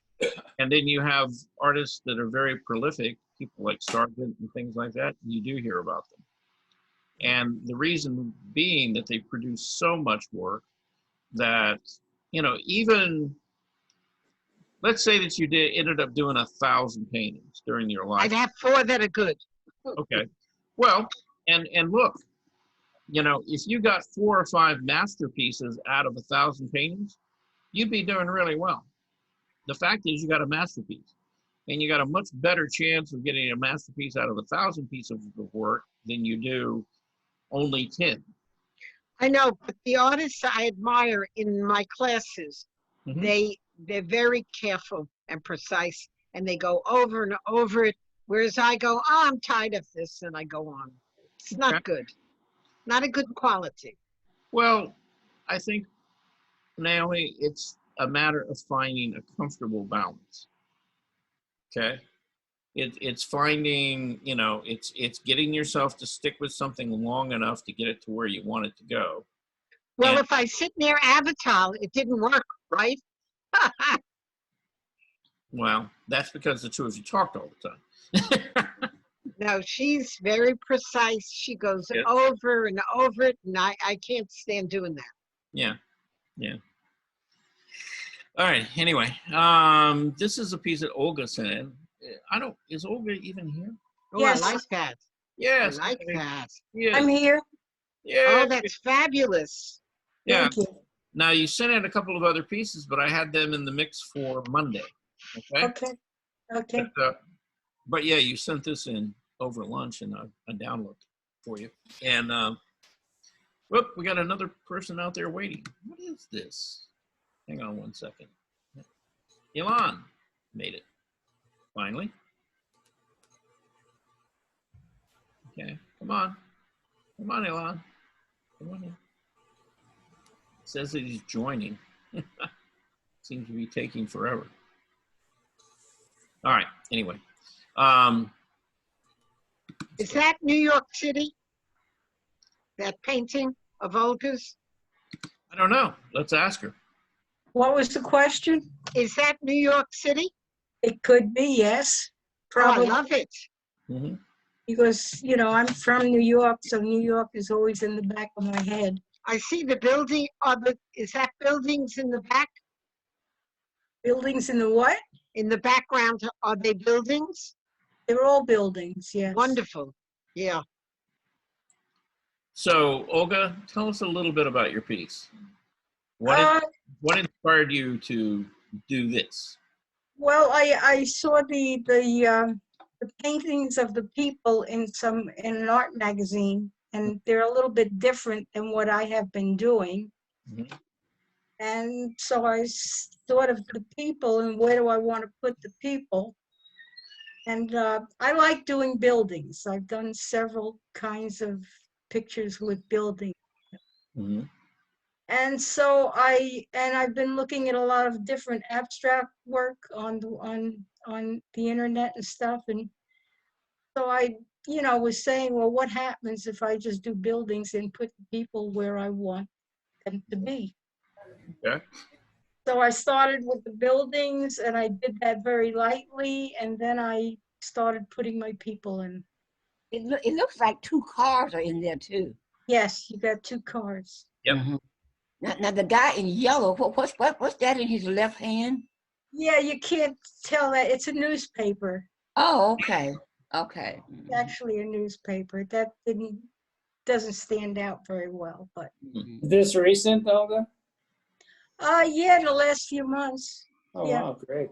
And then you have artists that are very prolific, people like Sargent and things like that. You do hear about them. And the reason being that they produce so much work that, you know, even let's say that you ended up doing 1,000 paintings during your life. I'd have 4 that are good. Okay. Well, and look, you know, if you got 4 or 5 masterpieces out of 1,000 paintings, you'd be doing really well. the fact is you got a masterpiece, and you got a much better chance of getting a masterpiece out of 1,000 pieces of work than you do only 10. I know, but the artists I admire in my classes, Mhm. they're very careful and precise, and they go over and over it. Whereas I go, oh, I'm tired of this, and I go on. It's not Okay. good. Not a good quality. Well, I think, Naomi, it's a matter of finding a comfortable balance. Okay. It's finding, it's getting yourself to stick with something long enough to get it to where you want it to go. Well, And- if I sit near Avatar, it didn't work, right? Well, that's because the two of you talked all the time. No, she's very precise. She goes Yeah. over and over it, and I can't stand doing that. Yeah. All right. Anyway, this is a piece that Olga sent in. Is Olga even here? Oh, Yes. I like that. Yes. I like that. Yes. I'm here. Yeah. Oh, that's fabulous. Yeah. Thank you. Now you sent in a couple of other pieces, but I had them in the mix for Monday. Okay. Okay. But yeah, you sent this in over lunch, and I downloaded it for you. And whoop, we got another person out there waiting. What is this? Hang on one second. Elon made it finally. Okay, come on, Elon, come on in. It says that he's joining. Seems to be taking forever. All right. Anyway, Is that New York City? That painting of Olga's? I don't know. Let's ask her. What was the question? Is that New York City? It could be, yes. Oh, I Probably love it. Mm-hmm. because, I'm from New York, so New York is always in the back of my head. I see the building. Is that buildings in the back? Buildings in the what? In the background, are they buildings? They're all buildings, yes. Wonderful. Yeah. So, Olga, tell us a little bit about your piece. What inspired you to do this? Well, I saw the paintings of the people in an art magazine, and they're a little bit different than what I have been doing. Mhm. And so I thought of the people and where do I want to put the people. And I like doing buildings. I've done several kinds of pictures with buildings. Mm-hmm. And so I've been looking at a lot of different abstract work on the internet and stuff. And so I was saying, well, what happens if I just do buildings and put the people where I want them to be? Okay. So I started with the buildings, and I did that very lightly, and then I started putting my people in. It looks like 2 cars are in there too. Yes, you got 2 cars. Yep. Now the guy in yellow, what's that in his left hand? Yeah, you can't tell that. It's a newspaper. Oh, okay. Okay. It's actually a newspaper. That doesn't stand out very well, but. Is this recent, Olga? Yeah, the last few months. Oh, Yeah. wow, great.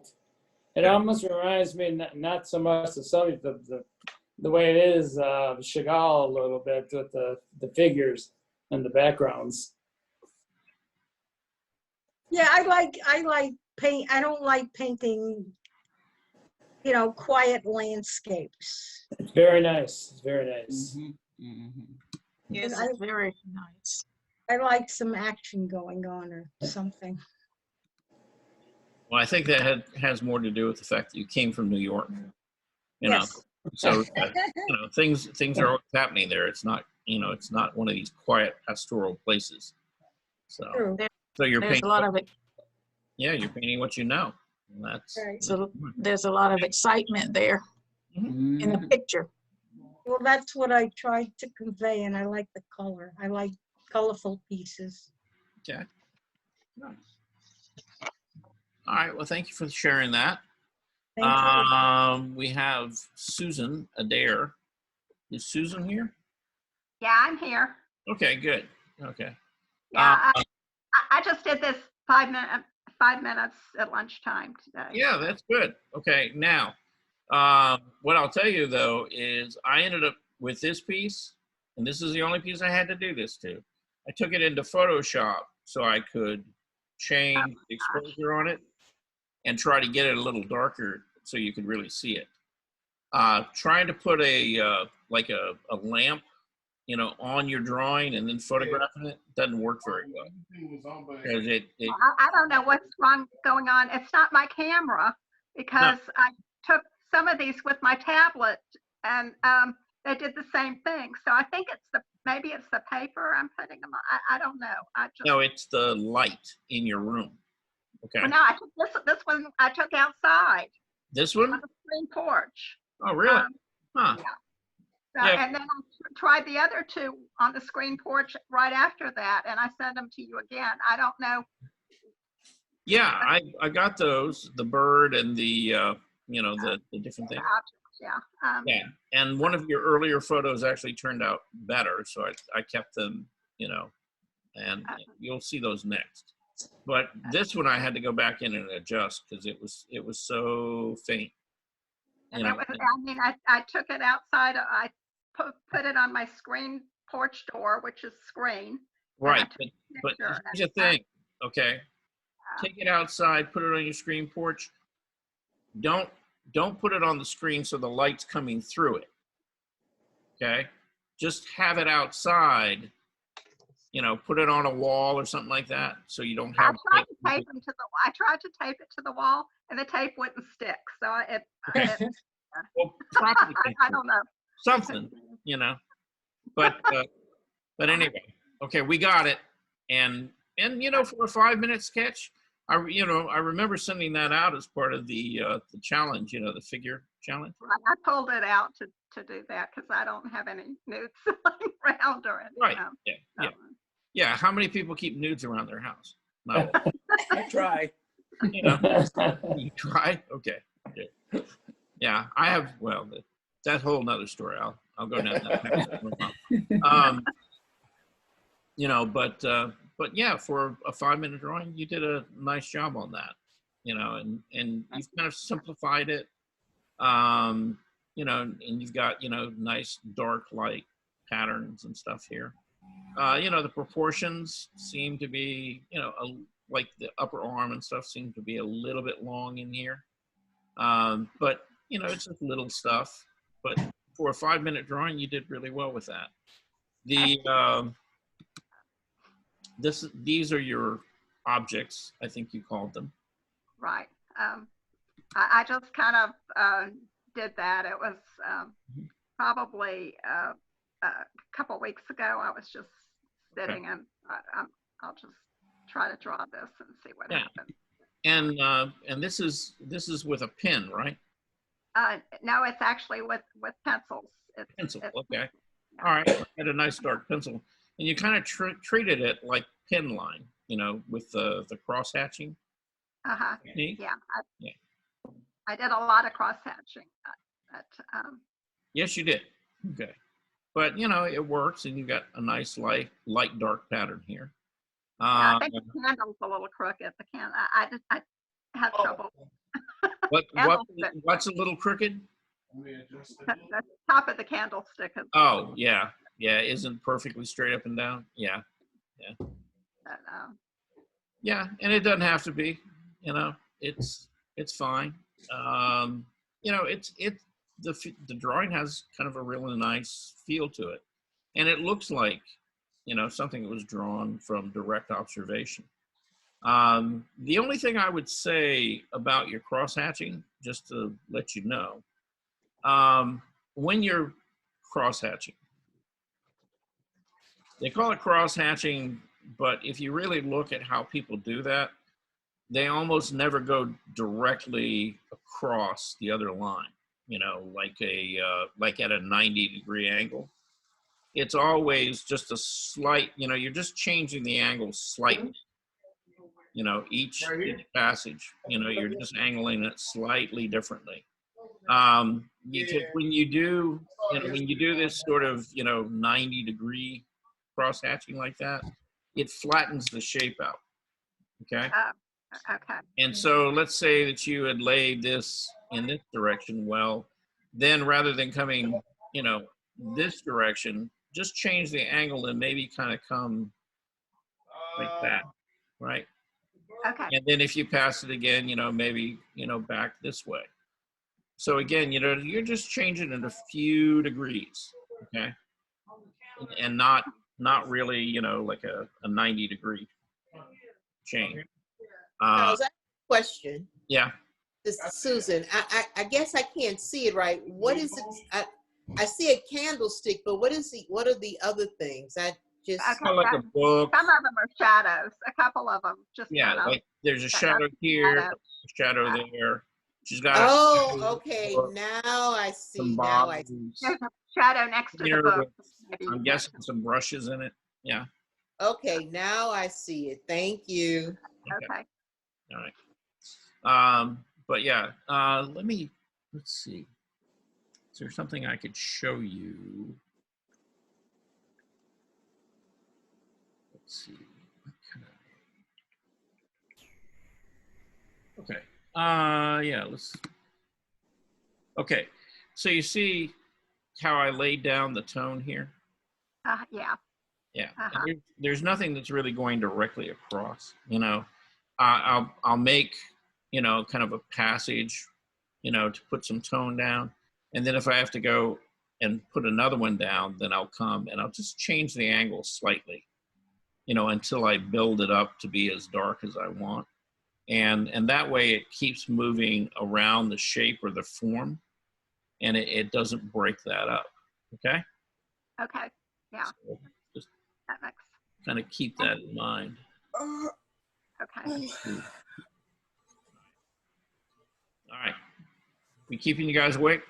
It almost reminds me, not so much the subject of the way it is, Chagall a little bit with the figures and the backgrounds. Yeah, I like paint. I don't like painting, quiet landscapes. It's very nice. It's very nice. Yes, Yes, it's very nice. I like some action going on or something. Well, I think that has more to do with the fact that you came from New York. Yes. So things are always happening there. It's not it's not one of these quiet pastoral places. So True. you're There's painting. a lot of it. Yeah, you're painting what you know. And that's Right. So there's a lot of excitement there in the picture. Well, that's what I tried to convey, and I like the color. I like colorful pieces. okay. Nice. All right. Well, thank you for sharing that. Thank you. We have Susan Adair. Is Susan here? Yeah, I'm here. Okay, good. Okay. Yeah, I just did this 5 minutes at lunchtime today. Yeah, that's good. Okay, now, what I'll tell you though is I ended up with this piece, and this is the only piece I had to do this to. I took it into Photoshop so I could change the exposure on it and try to get it a little darker so you could really see it. Trying to put a like a lamp, you know, on your drawing and then photographing it doesn't work very well. Because I don't know what's going on. It's not my camera, because I took some of these with my tablet, and they did the same thing. So I think maybe it's the paper I'm putting them on. I don't know. No, it's the light in your room. Okay. Well, no, I took this one I took outside. This one? On the screen porch. Oh, really? Huh. Yeah. So, Yeah. And then I tried the other two on the screen porch right after that, and I sent them to you again. I don't know. Yeah, I got those, the bird and the, you know, the different things. Yeah. Yeah, and one of your earlier photos actually turned out better, so I kept them, you know, and you'll see those next. But this one I had to go back in and adjust because it was so faint. You know, I mean, I took it outside. I put it on my screen porch door, which is screen. right, but here's the thing, okay? Take it outside, put it on your screen porch. Don't put it on the screen so the light's coming through it, okay? Just have it outside, you know, put it on a wall or something like that so you don't have. I tried to tape it to the wall, and the tape wouldn't stick. So Well, properly I don't know. something, you know. But anyway, okay, we got it, and you know, for a 5-minute sketch, I remember sending that out as part of the challenge, you know, the figure challenge. I pulled it out to do that because I don't have any nudes lying around or anything. Right. Yeah. How many people keep nudes around their house? No. I try. You know, you try. Okay. Yeah, I have. Well, that whole nother story. I'll go down that. You know, but yeah, for a 5-minute drawing, you did a nice job on that. You know, and you've kind of simplified it. You know, and you've got, you know, nice dark light patterns and stuff here. You know, the proportions seem to be, you know, like the upper arm and stuff seem to be a little bit long in here. But, you know, it's just little stuff. But for a 5-minute drawing, you did really well with that. These are your objects, I think you called them. Right. I just kind of did that. It was probably a couple weeks ago. I was just sitting and I'll just try to draw this and see what happens. And this is with a pen, right? No, it's actually with pencils. Pencil, okay. All right, I had a nice dark pencil. And you kind of treated it like pen line, you know, with the cross hatching. Uh-huh. Technique. Yeah. I did a lot of cross hatching. Yes, you did. Okay. But, you know, it works, and you've got a nice light dark pattern here. I think the candle's a little crooked. The candle, I have trouble. What's a little crooked? The top of the candlestick. Oh, yeah. Yeah, isn't perfectly straight up and down. Yeah. Yeah, and it doesn't have to be. You know, it's fine. You know, the drawing has kind of a really nice feel to it, and it looks like, you know, something that was drawn from direct observation. The only thing I would say about your cross hatching, just to let you know, when you're cross hatching, they call it cross hatching, but if you really look at how people do that, they almost never go directly across the other line, you know, like at a 90-degree angle. It's always just a slight, you know, you're just changing the angle slightly. You know, each passage, you know, you're just angling it slightly differently. When you do this sort of, you know, 90-degree cross hatching like that, it flattens the shape out. Okay. Okay. And so let's say that you had laid this in this direction. Well, then rather than coming, you know, this direction, just change the angle and maybe kind of come like that, right? Okay. And then if you pass it again, you know, maybe, you know, back this way. So again, you know, you're just changing it a few degrees, okay? And not really, you know, like a 90-degree change. Charles, I have a question. Yeah. This is Susan. I guess I can't see it right. What is it? I see a candlestick, but what are the other things? I just Okay, like a book. some of them are shadows. A couple of them just Yeah, kind of. like there's a shadow here, shadow. a shadow there. She's got okay. Now I see. some Now I see. bottles. There's a shadow next to the Here book. with, Maybe I'm you guessing some brushes in it. Yeah. Okay, now I see it. Thank you. Okay. All right. But yeah, let's see. Is there something I could show you? Let's see. Okay. Yeah, okay. So you see how I laid down the tone here? Yeah. Yeah. There's nothing that's really going directly across, you know. I'll make, you know, kind of a passage, you know, to put some tone down. And then if I have to go and put another one down, then I'll come and I'll just change the angle slightly, you know, until I build it up to be as dark as I want. And that way it keeps moving around the shape or the form, and it doesn't break that up. Okay? Okay. Yeah. So just that makes. kind of keep that in mind. Okay. All right. We keeping you guys awake?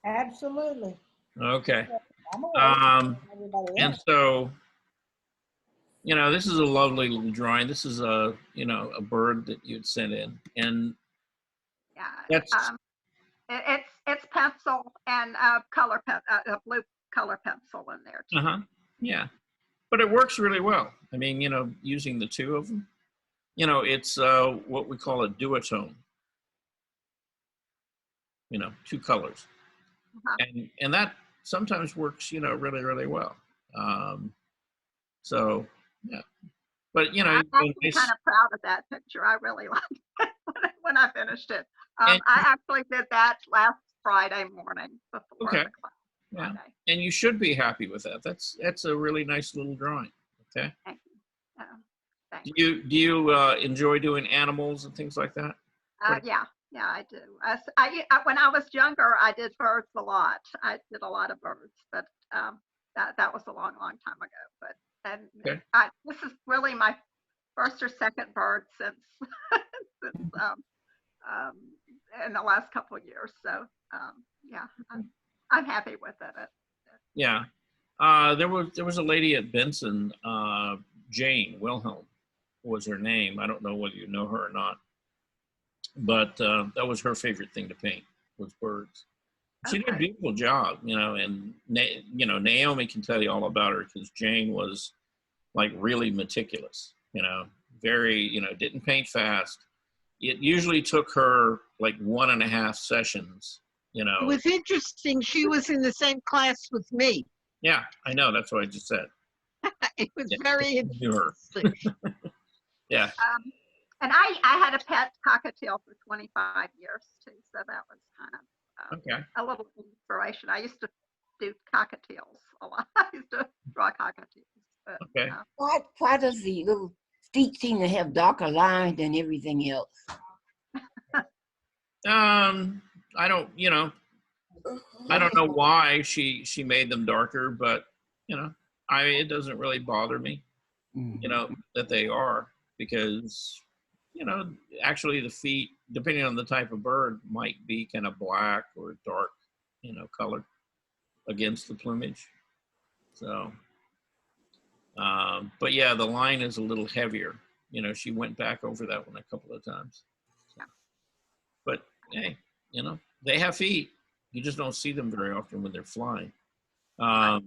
Absolutely. Okay. I'm awake. Everybody And else. so, you know, this is a lovely little drawing. This is a, you know, a bird that you'd sent in, and Yeah. that's It's pencil and color a blue color pencil in there too. yeah, but it works really well. I mean, you know, using the two of them, you know, it's what we call a duotone. You know, two colors, and that sometimes works, you know, really, really well. So yeah, but you know, I'm actually kind of proud of that picture. I really liked it when I finished it. I actually did that last Friday morning before okay. the class. Yeah, Friday. and you should be happy with that. That's a really nice little drawing. Okay. Thank you. Thanks. Do you enjoy doing animals and things like that? Yeah, I do. When I was younger, I did birds a lot. I did a lot of birds, but that was a long, long time ago. But Okay. this is really my first or second bird since in the last couple of years. So yeah, I'm happy with it. Yeah. There was a lady at Benson, Jane Wilhelm was her name. I don't know whether you know her or not, but that was her favorite thing to paint, was birds. She did a beautiful job, you know, and you know, Naomi can tell you all about her because Jane was like really meticulous, you know, very, you know, didn't paint fast. It usually took her like 1.5 sessions, you know. It was interesting. She was in the same class with me. Yeah, I know. That's what I just said. It was very interesting. Yeah. And I had a pet cockatiel for 25 years too, so that was kind of Okay. a little inspiration. I used to do cockatiels a lot. I used to draw cockatiels. But, Okay. Why does the little feet seem to have darker lines than everything else? I don't, you know, I don't know why she made them darker, but you know, it doesn't really bother me, you know, that they are, because you know, actually the feet, depending on the type of bird, might be kind of black or dark, you know, color against the plumage. So, but yeah, the line is a little heavier. You know, she went back over that one a couple of times. So, but hey, you know, they have feet. You just don't see them very often when they're flying. But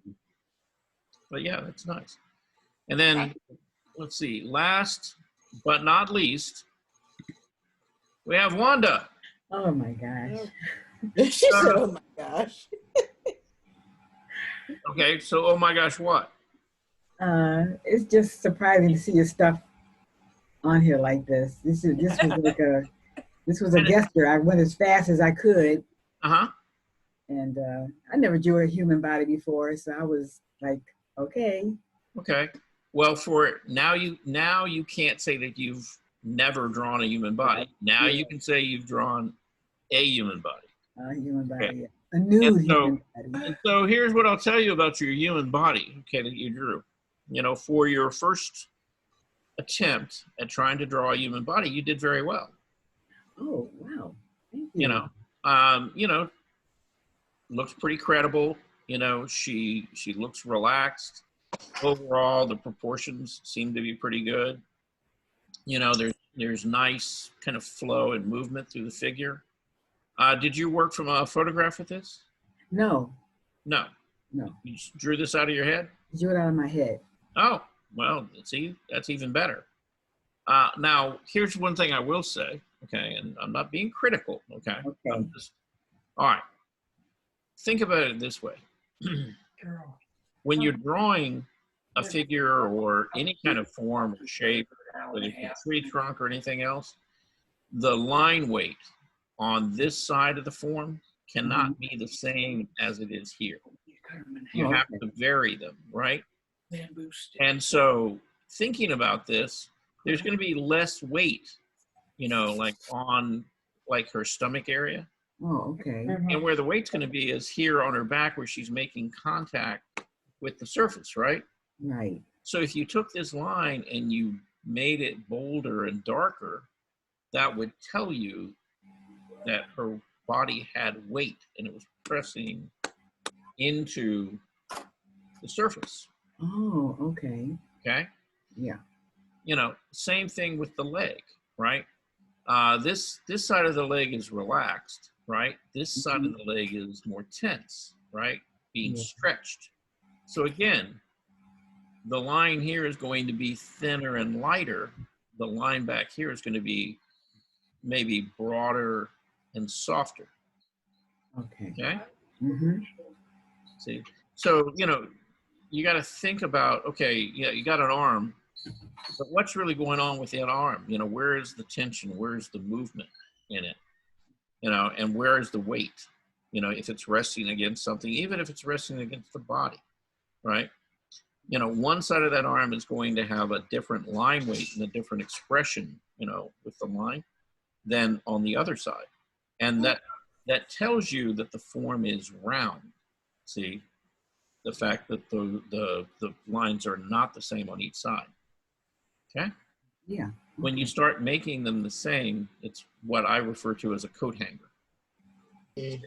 yeah, that's nice. And then let's see, last but not least, we have Wanda. Oh my gosh. She said, oh my gosh. Okay, so oh my gosh, what? It's just surprising to see your stuff on here like this. This was a gesture. I went as fast as I could. Uh-huh. And I never drew a human body before, so I was like, okay. Okay. Well, for now you can't say that you've never drawn a human body. Now you can say you've drawn a human body. A human body, Okay. yeah. A nude human body. And so here's what I'll tell you about your human body, okay, that you drew. You know, for your first attempt at trying to draw a human body, you did very well. Oh, wow. Thank You know, looks pretty credible. You know, she looks relaxed. Overall, the proportions seem to be pretty good. You know, there's nice kind of flow and movement through the figure. Did you work from a photograph with this? No, No. no. You just drew this out of your head? Drew it out of my head. Oh, well, see, that's even better. Now, here's one thing I will say, okay, and I'm not being critical, okay? Okay. All right. Think about it this way. When you're drawing a figure or any kind of form or shape, whether it's a tree trunk or anything else, the line weight on this side of the form cannot be the same as it is here. You have to vary them, right? And so thinking about this, there's going to be less weight, you know, like on like her stomach area. Oh, okay. And where the weight's going to be is here on her back where she's making contact with the surface, right? Right. So if you took this line and you made it bolder and darker, that would tell you that her body had weight and it was pressing into the surface. Oh, okay. Okay? Yeah. You know, same thing with the leg, right? This side of the leg is relaxed, right? This side of the leg is more tense, right? Being stretched. So again, the line here is going to be thinner and lighter. The line back here is going to be maybe broader and softer. Okay. Okay? Mm-hmm. See? So, you know, you got to think about, okay, yeah, you got an arm, but what's really going on with that arm? You know, where is the tension? Where is the movement in it? You know, and where is the weight? You know, if it's resting against something, even if it's resting against the body, right? You know, one side of that arm is going to have a different line weight and a different expression, you know, with the line than on the other side. And that tells you that the form is round. See, the fact that the lines are not the same on each side. Okay? Yeah. When you start making them the same, it's what I refer to as a coat hanger. A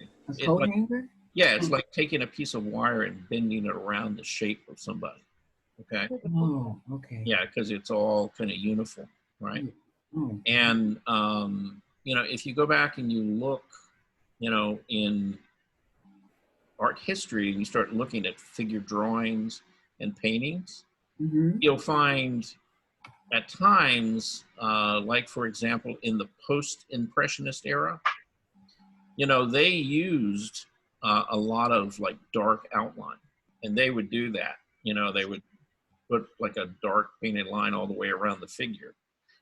coat hanger? Yeah, it's like taking a piece of wire and bending it around the shape of somebody. Okay? Oh, okay. Yeah, because it's all kind of uniform, right? Oh. And, you know, if you go back and you look, you know, in art history and you start looking at figure drawings and paintings, you'll find at times, like for example, in the post-impressionist era, you know, they used a lot of like dark outline, and they would do that. You know, they would put like a dark painted line all the way around the figure.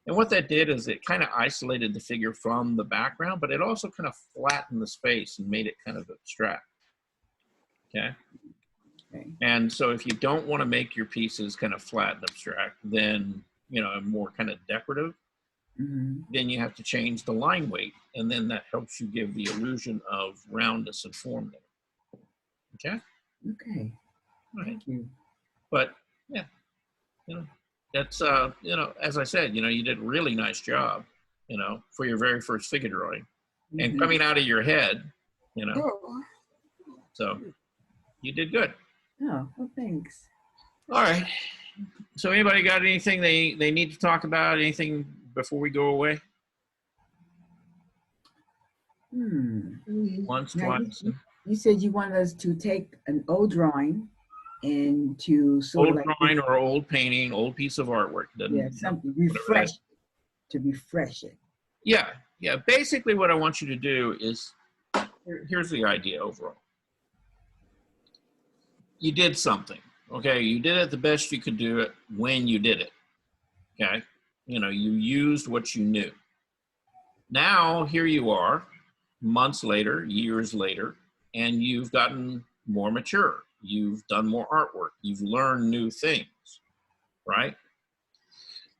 And what that did is it kind of isolated the figure from the background, but it also kind of flattened the space and made it kind of abstract. Okay. And so if you don't want to make your pieces kind of flat and abstract, then, you know, more kind of decorative, then you have to change the line weight. And then that helps you give the illusion of roundness and form there. Okay. Okay. All right. Thank you. But yeah, you know, that's, you know, as I said, you know, you did a really nice job, you know, for your very first figure drawing and coming out of your head, you know, so you did good. Oh, well, thanks. All right. So anybody got anything they need to talk about? Anything before we go away? Once, Now, twice. you said you wanted us to take an old drawing and to sort Old of like drawing or old painting, old piece of artwork. something refresh to refresh it. Yeah, yeah. Basically, what I want you to do is, here's the idea overall. You did something, okay? You did it the best you could do it when you did it, okay? You know, you used what you knew. Now, here you are, months later, years later, and you've gotten more mature. You've done more artwork. You've learned new things, right?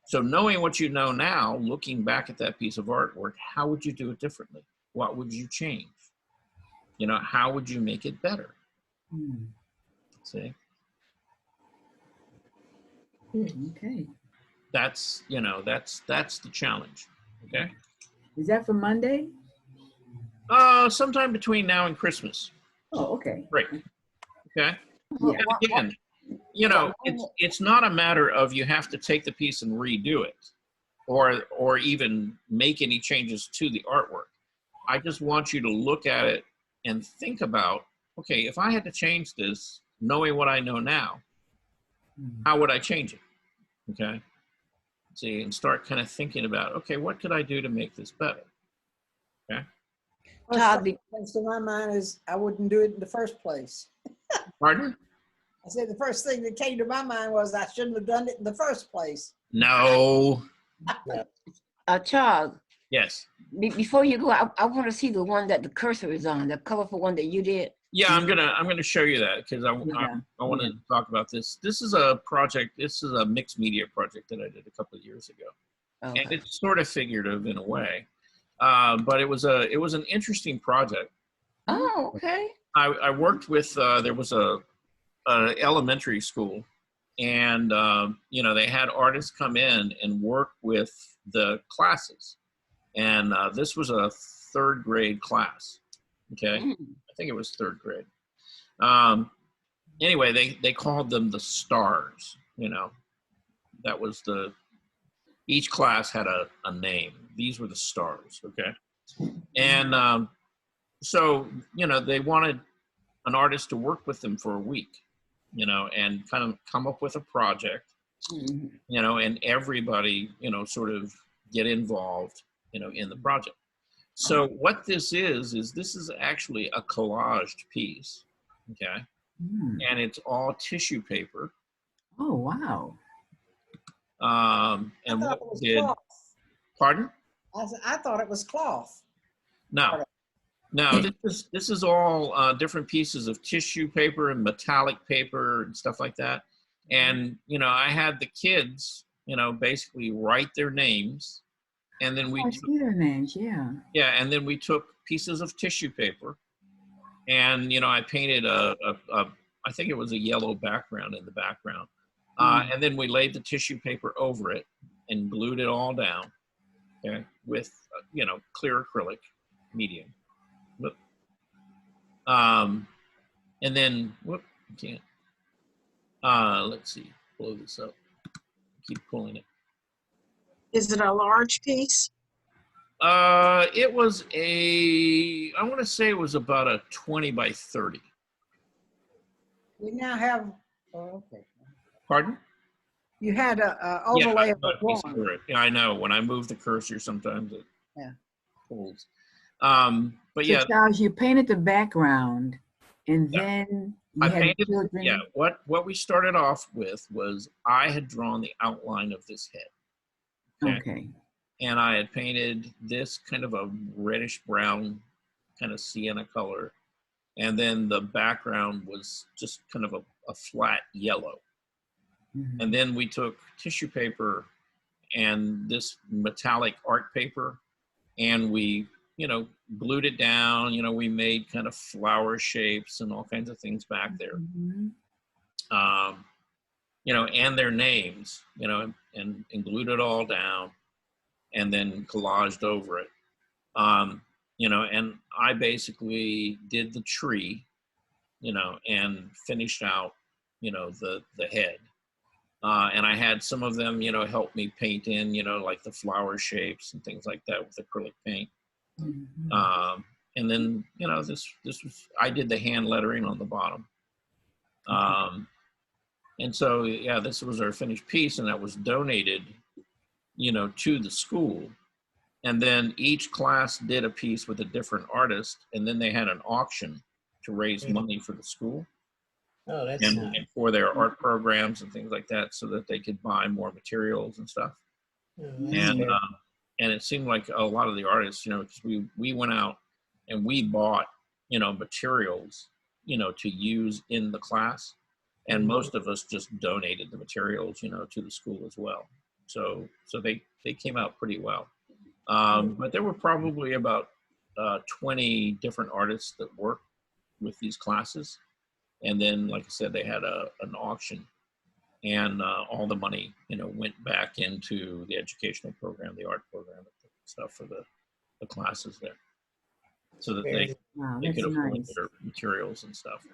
So knowing what you know now, looking back at that piece of artwork, how would you do it differently? What would you change? You know, how would you make it better? See? Okay. That's, you know, that's the challenge, okay? Is that for Monday? Sometime between now and Christmas. Oh, okay. Great. Okay? Yeah. And again, you know, it's not a matter of you have to take the piece and redo it or even make any changes to the artwork. I just want you to look at it and think about, okay, if I had to change this, knowing what I know now, how would I change it? Okay? See, and start kind of thinking about, okay, what could I do to make this better? Okay? First thing that comes to my mind is I wouldn't do it in the first place. Pardon? I said the first thing that came to my mind was I shouldn't have done it in the first place. No. Charles, Yes. before you go, I want to see the one that the cursor is on, the colorful one that you did. Yeah, I'm gonna show you that because I want to talk about this. This is a project. This is a mixed media project that I did a couple of years ago, Okay. and it's sort of figurative in a way, but it was an interesting project. Oh, okay. I worked with there was a elementary school, and you know, they had artists come in and work with the classes, and this was a 3rd grade class. Okay, I think it was 3rd grade. Anyway, they called them the stars. You know, that was each class had a name. These were the stars. Okay, and so you know, they wanted an artist to work with them for a week, you know, and kind of come up with a project, you know, and everybody, you know, sort of get involved, you know, in the project. So what this is this is actually a collaged piece, okay? And it's all tissue paper. Oh, wow. And what we did, Cloth. pardon? I thought it was cloth. No, no, this is all different pieces of tissue paper and metallic paper and stuff like that. And, you know, I had the kids, you know, basically write their names. And then we took their names, yeah. Yeah, and then we took pieces of tissue paper, and you know, I painted I think it was a yellow background in the background, and then we laid the tissue paper over it and glued it all down, okay, with you know, clear acrylic medium. And then I can't. Let's see, blow this up. Keep pulling it. Is it a large piece? It was I want to say it was about a 20 by 30. We now have, oh, okay. Pardon? You had a overlay of a piece one. for it. Yeah, I know. When I move the cursor, sometimes it Yeah. pulls. But So yeah, Charles, you painted the background and then you I had painted. children. Yeah, what we started off with was I had drawn the outline of this head. Okay. And I had painted this kind of a reddish brown, kind of sienna color. And then the background was just kind of a flat yellow. And then we took tissue paper and this metallic art paper, and we, you know, glued it down. You know, we made kind of flower shapes and all kinds of things back there. You know, and their names, you know, and glued it all down and then collaged over it. You know, and I basically did the tree, you know, and finished out, you know, the head. And I had some of them, you know, help me paint in, you know, like the flower shapes and things like that with acrylic paint. And then, you know, this was, I did the hand lettering on the bottom. And so, yeah, this was our finished piece, and that was donated to the school. And then each class did a piece with a different artist. And then they had an auction to raise money for the school Oh, that's and, nice. and for their art programs and things like that, so that they could buy more materials and stuff. Oh, that's And good. and it seemed like a lot of the artists, 'cause we went out and we bought, materials, to use in the class. And most of us just donated the materials, to the school as well. So they came out pretty well. But there were probably about 20 different artists that worked with these classes. And then, like I said, they had an auction, and all the money, went back into the educational program, the art program, stuff for the classes there, so that they Wow, could that's afford nice. their materials and stuff.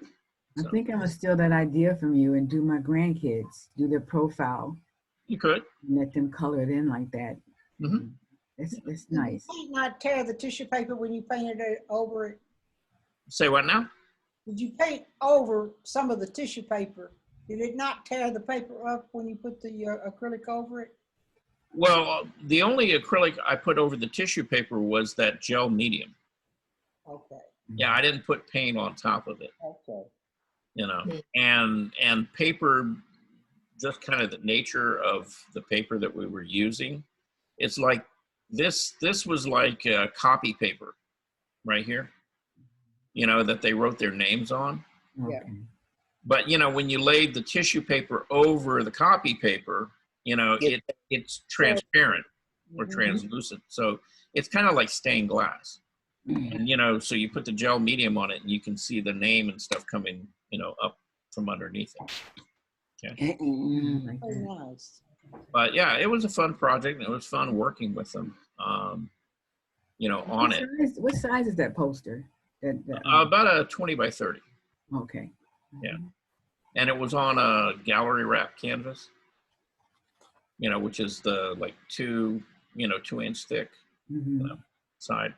I So think I'm gonna steal that idea from you and do my grandkids, do their profile, you could. and let them color it in like that. Mhm. It's nice. Did you not tear the tissue paper when you painted it over it? Say what now? Did you paint over some of the tissue paper? Did it not tear the paper up when you put the acrylic over it? Well, the only acrylic I put over the tissue paper was that gel medium. Okay, Yeah, I didn't put paint on top of it, okay. and paper, just kind of the nature of the paper that we were using. It's like this was like copy paper right here, that they wrote their names on. Okay. But, when you laid the tissue paper over the copy paper, it's transparent or translucent. So it's kind of like stained glass. And, so you put the gel medium on it and you can see the name and stuff coming, up from underneath it. Okay. Very nice. But yeah, it was a fun project, and it was fun working with them, on it. What size is that poster? About a 20 by 30. Okay. Yeah. And it was on a gallery wrap canvas, which is the like 2-inch thick side.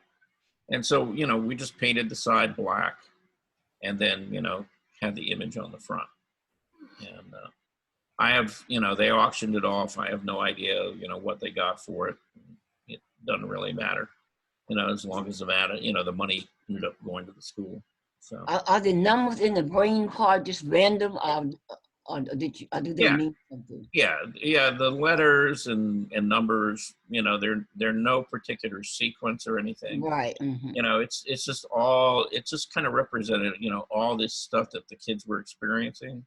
And so, we just painted the side black, and then, had the image on the front. And I have, they auctioned it off. I have no idea, what they got for it. It doesn't really matter, as long as the money ended up going to the school. So Are the numbers in the brain part just random, or do they Yeah. mean something? yeah, the letters and numbers, they're no particular sequence or anything. Right. It's just kind of represented, all this stuff that the kids were experiencing,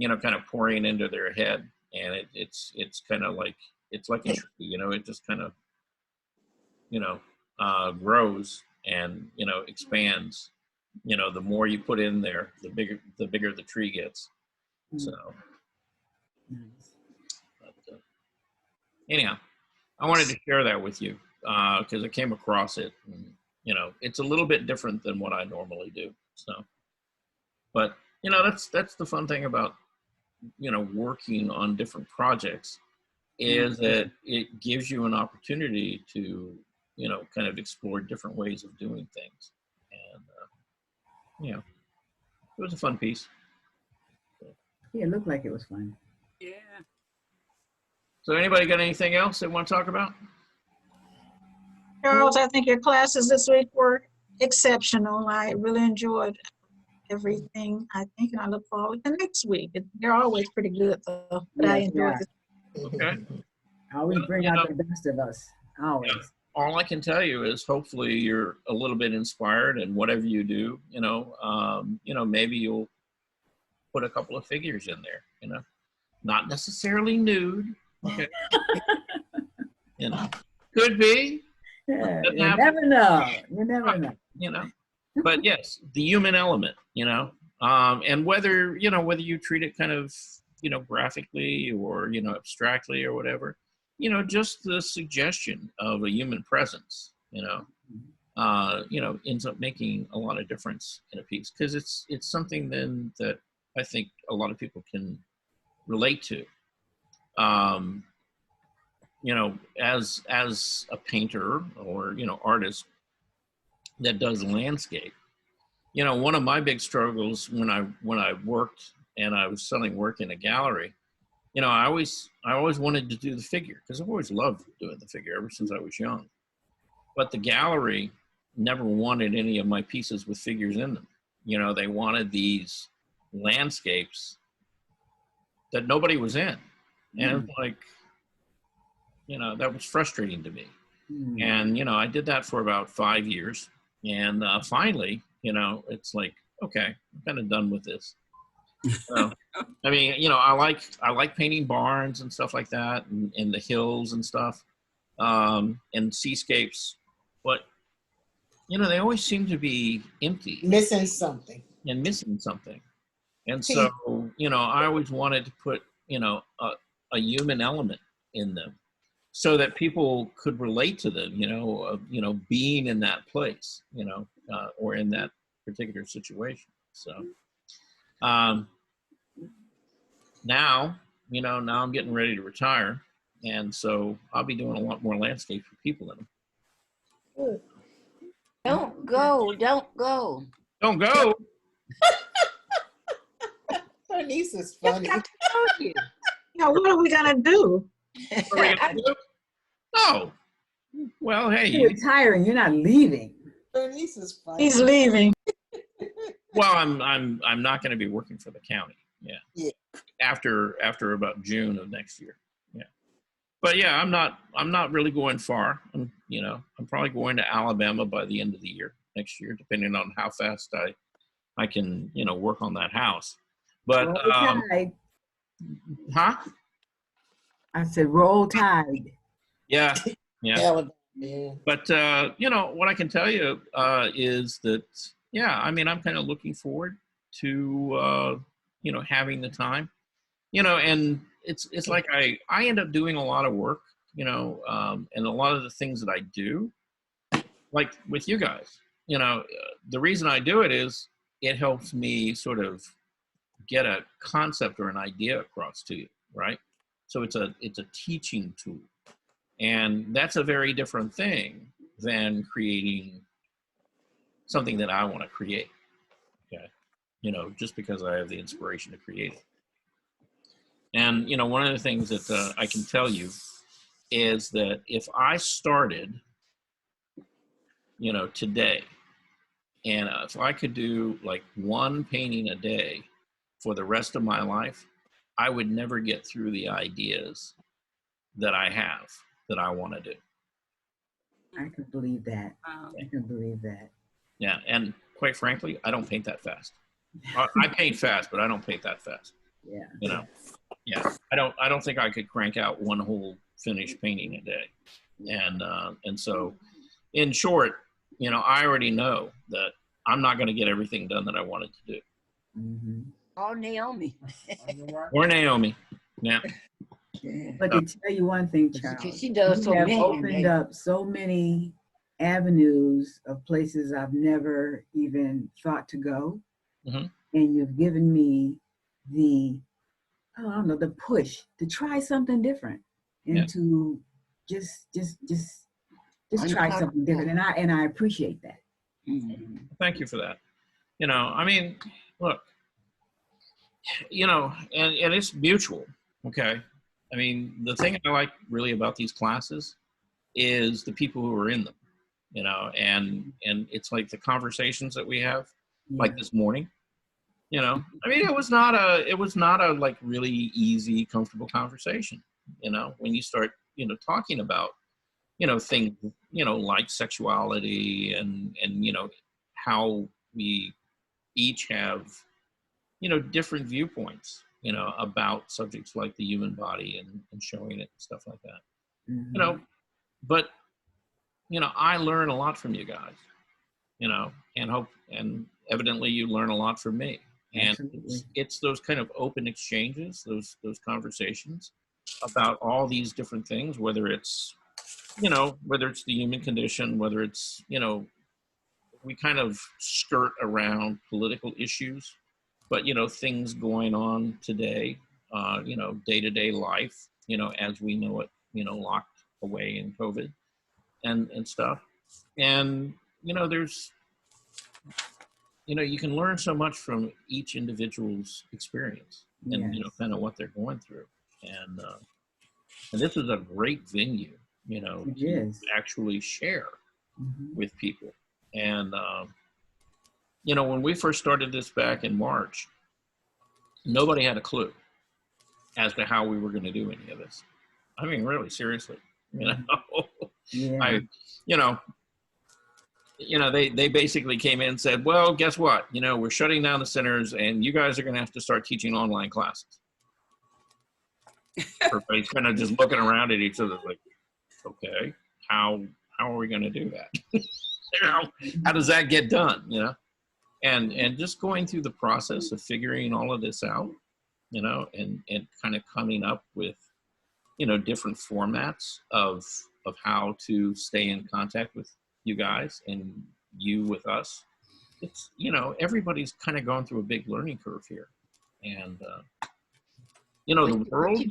kind of pouring into their head. And it's kind of like, it's like a tree, it just kind of, grows and, expands. The more you put in there, the bigger the tree gets. So, but, anyhow, I wanted to share that with you because I came across it. And, it's a little bit different than what I normally do. So, but that's the fun thing about working on different projects, is that it gives you an opportunity to kind of explore different ways of doing things. And it was a fun piece. Yeah, it looked like it was fun. Yeah. So anybody got anything else they want to talk about? Charles, I think your classes this week were exceptional. I really enjoyed everything, I think, and I look forward to next week. They're always pretty good, though, but I Yes, enjoyed they this. Okay. Always bring out the best of us. Always. All I can tell you is hopefully you're a little bit inspired, and whatever you do, maybe you'll put a couple of figures in there, not necessarily nude. Okay. Could be. Yeah, Doesn't you have- never know. You never know. But yes, the human element, and whether you treat it kind of, graphically or, abstractly or whatever, just the suggestion of a human presence, ends up making a lot of difference in a piece, because it's something then that I think a lot of people can relate to. As a painter or, artist that does landscape, one of my big struggles when I worked and I was selling work in a gallery you know, I always wanted to do the figure because I've always loved doing the figure ever since I was young. But the gallery never wanted any of my pieces with figures in them. You know, they wanted these landscapes that nobody was in. And it was like, you know, that was frustrating to me. And, you know, I did that for about 5 years. And finally, you know, it's like, okay, I'm kind of done with this. So, I mean, you know, I like painting barns and stuff like that, and the hills and stuff, and seascapes. But, you know, they always seem to be empty. Missing something. And missing something. And so, you know, I always wanted to put, you know, a human element in them so that people could relate to them, you know, being in that place, you know, or in that particular situation. So now, you know, now I'm getting ready to retire. And so I'll be doing a lot more landscape for people in them. Don't go. Don't go. Don't go. Her niece is funny. Now, what are we gonna do? What are we gonna do? Oh, well, hey. You're retiring. You're not leaving. Her niece is funny. He's leaving. Well, I'm not going to be working for the county. Yeah. After about June of next year. Yeah. But yeah, I'm not really going far. I'm probably going to Alabama by the end of the year next year, depending on how fast I can, you know, work on that house. But Roll Tide. huh? I said roll tide. Yeah. Yeah. Yeah. But you know, what I can tell you is that, yeah, I mean, I'm kind of looking forward to you know, having the time, you know, and it's like I end up doing a lot of work, you know, and a lot of the things that I do, like with you guys, you know, the reason I do it is it helps me sort of get a concept or an idea across to you, right? So it's a teaching tool. And that's a very different thing than creating something that I want to create. Okay. You know, just because I have the inspiration to create it. And, you know, one of the things that I can tell you is that if I started, you know, today, and if I could do like one painting a day for the rest of my life, I would never get through the ideas that I have that I want to do. I can believe that. I can believe that. Yeah, and quite frankly, I don't paint that fast. I paint fast, but I don't paint that fast. Yeah. You know. Yeah. I don't think I could crank out one whole finished painting a day. And so, in short, you know, I already know that I'm not going to get everything done that I wanted to do. Mm-hmm. Oh, Naomi. Or Naomi. Yeah. But to tell you one thing, Charles, She does you so have many, opened right? up so many avenues of places I've never even thought to go. Mhm. And you've given me the, I don't know, the push to try something different and Yeah. to just try something different. And I appreciate that. Mm-hmm. Thank you for that. You know, I mean, look, you know, and it's mutual. Okay. I mean, the thing I like really about these classes is the people who are in them, you know, and it's like the conversations that we have, like this morning, you know. I mean, it was not a like really easy, comfortable conversation, you know, when you start, you know, talking about, you know, things, you know, like sexuality and you know, how we each have, you know, different viewpoints, you know, about subjects like the human body and showing it and stuff like that. Mm-hmm. You know, but, you know, I learn a lot from you guys, you know, and evidently you learn a lot from me. And it's those kind of open exchanges, those conversations about all these different things, whether it's, you know, whether it's the human condition, whether it's, you know, we kind of skirt around political issues, but, you know, things going on today, you know, day-to-day life, you know, as we know it, you know, locked away in COVID and stuff. And, you know, there's, you know, you can learn so much from each individual's experience and, you know, kind of what they're going through. And this is a great venue, you know, It to is. actually share Mhm. with people. And, you know, when we first started this back in March, nobody had a clue as to how we were going to do any of this. I mean, really, seriously, you know, Yeah. you know, they basically came in and said, well, guess what? You know, we're shutting down the centers and you guys are going to have to start teaching online classes. Everybody's kind of just looking around at each other like, okay, how are we going to do that? You know, how does that get done? You know, and just going through the process of figuring all of this out, you know, and kind of coming up with, you know, different formats of how to stay in contact with you guys and you with us. It's, you know, everybody's kind of going through a big learning curve here. And, you know, the world.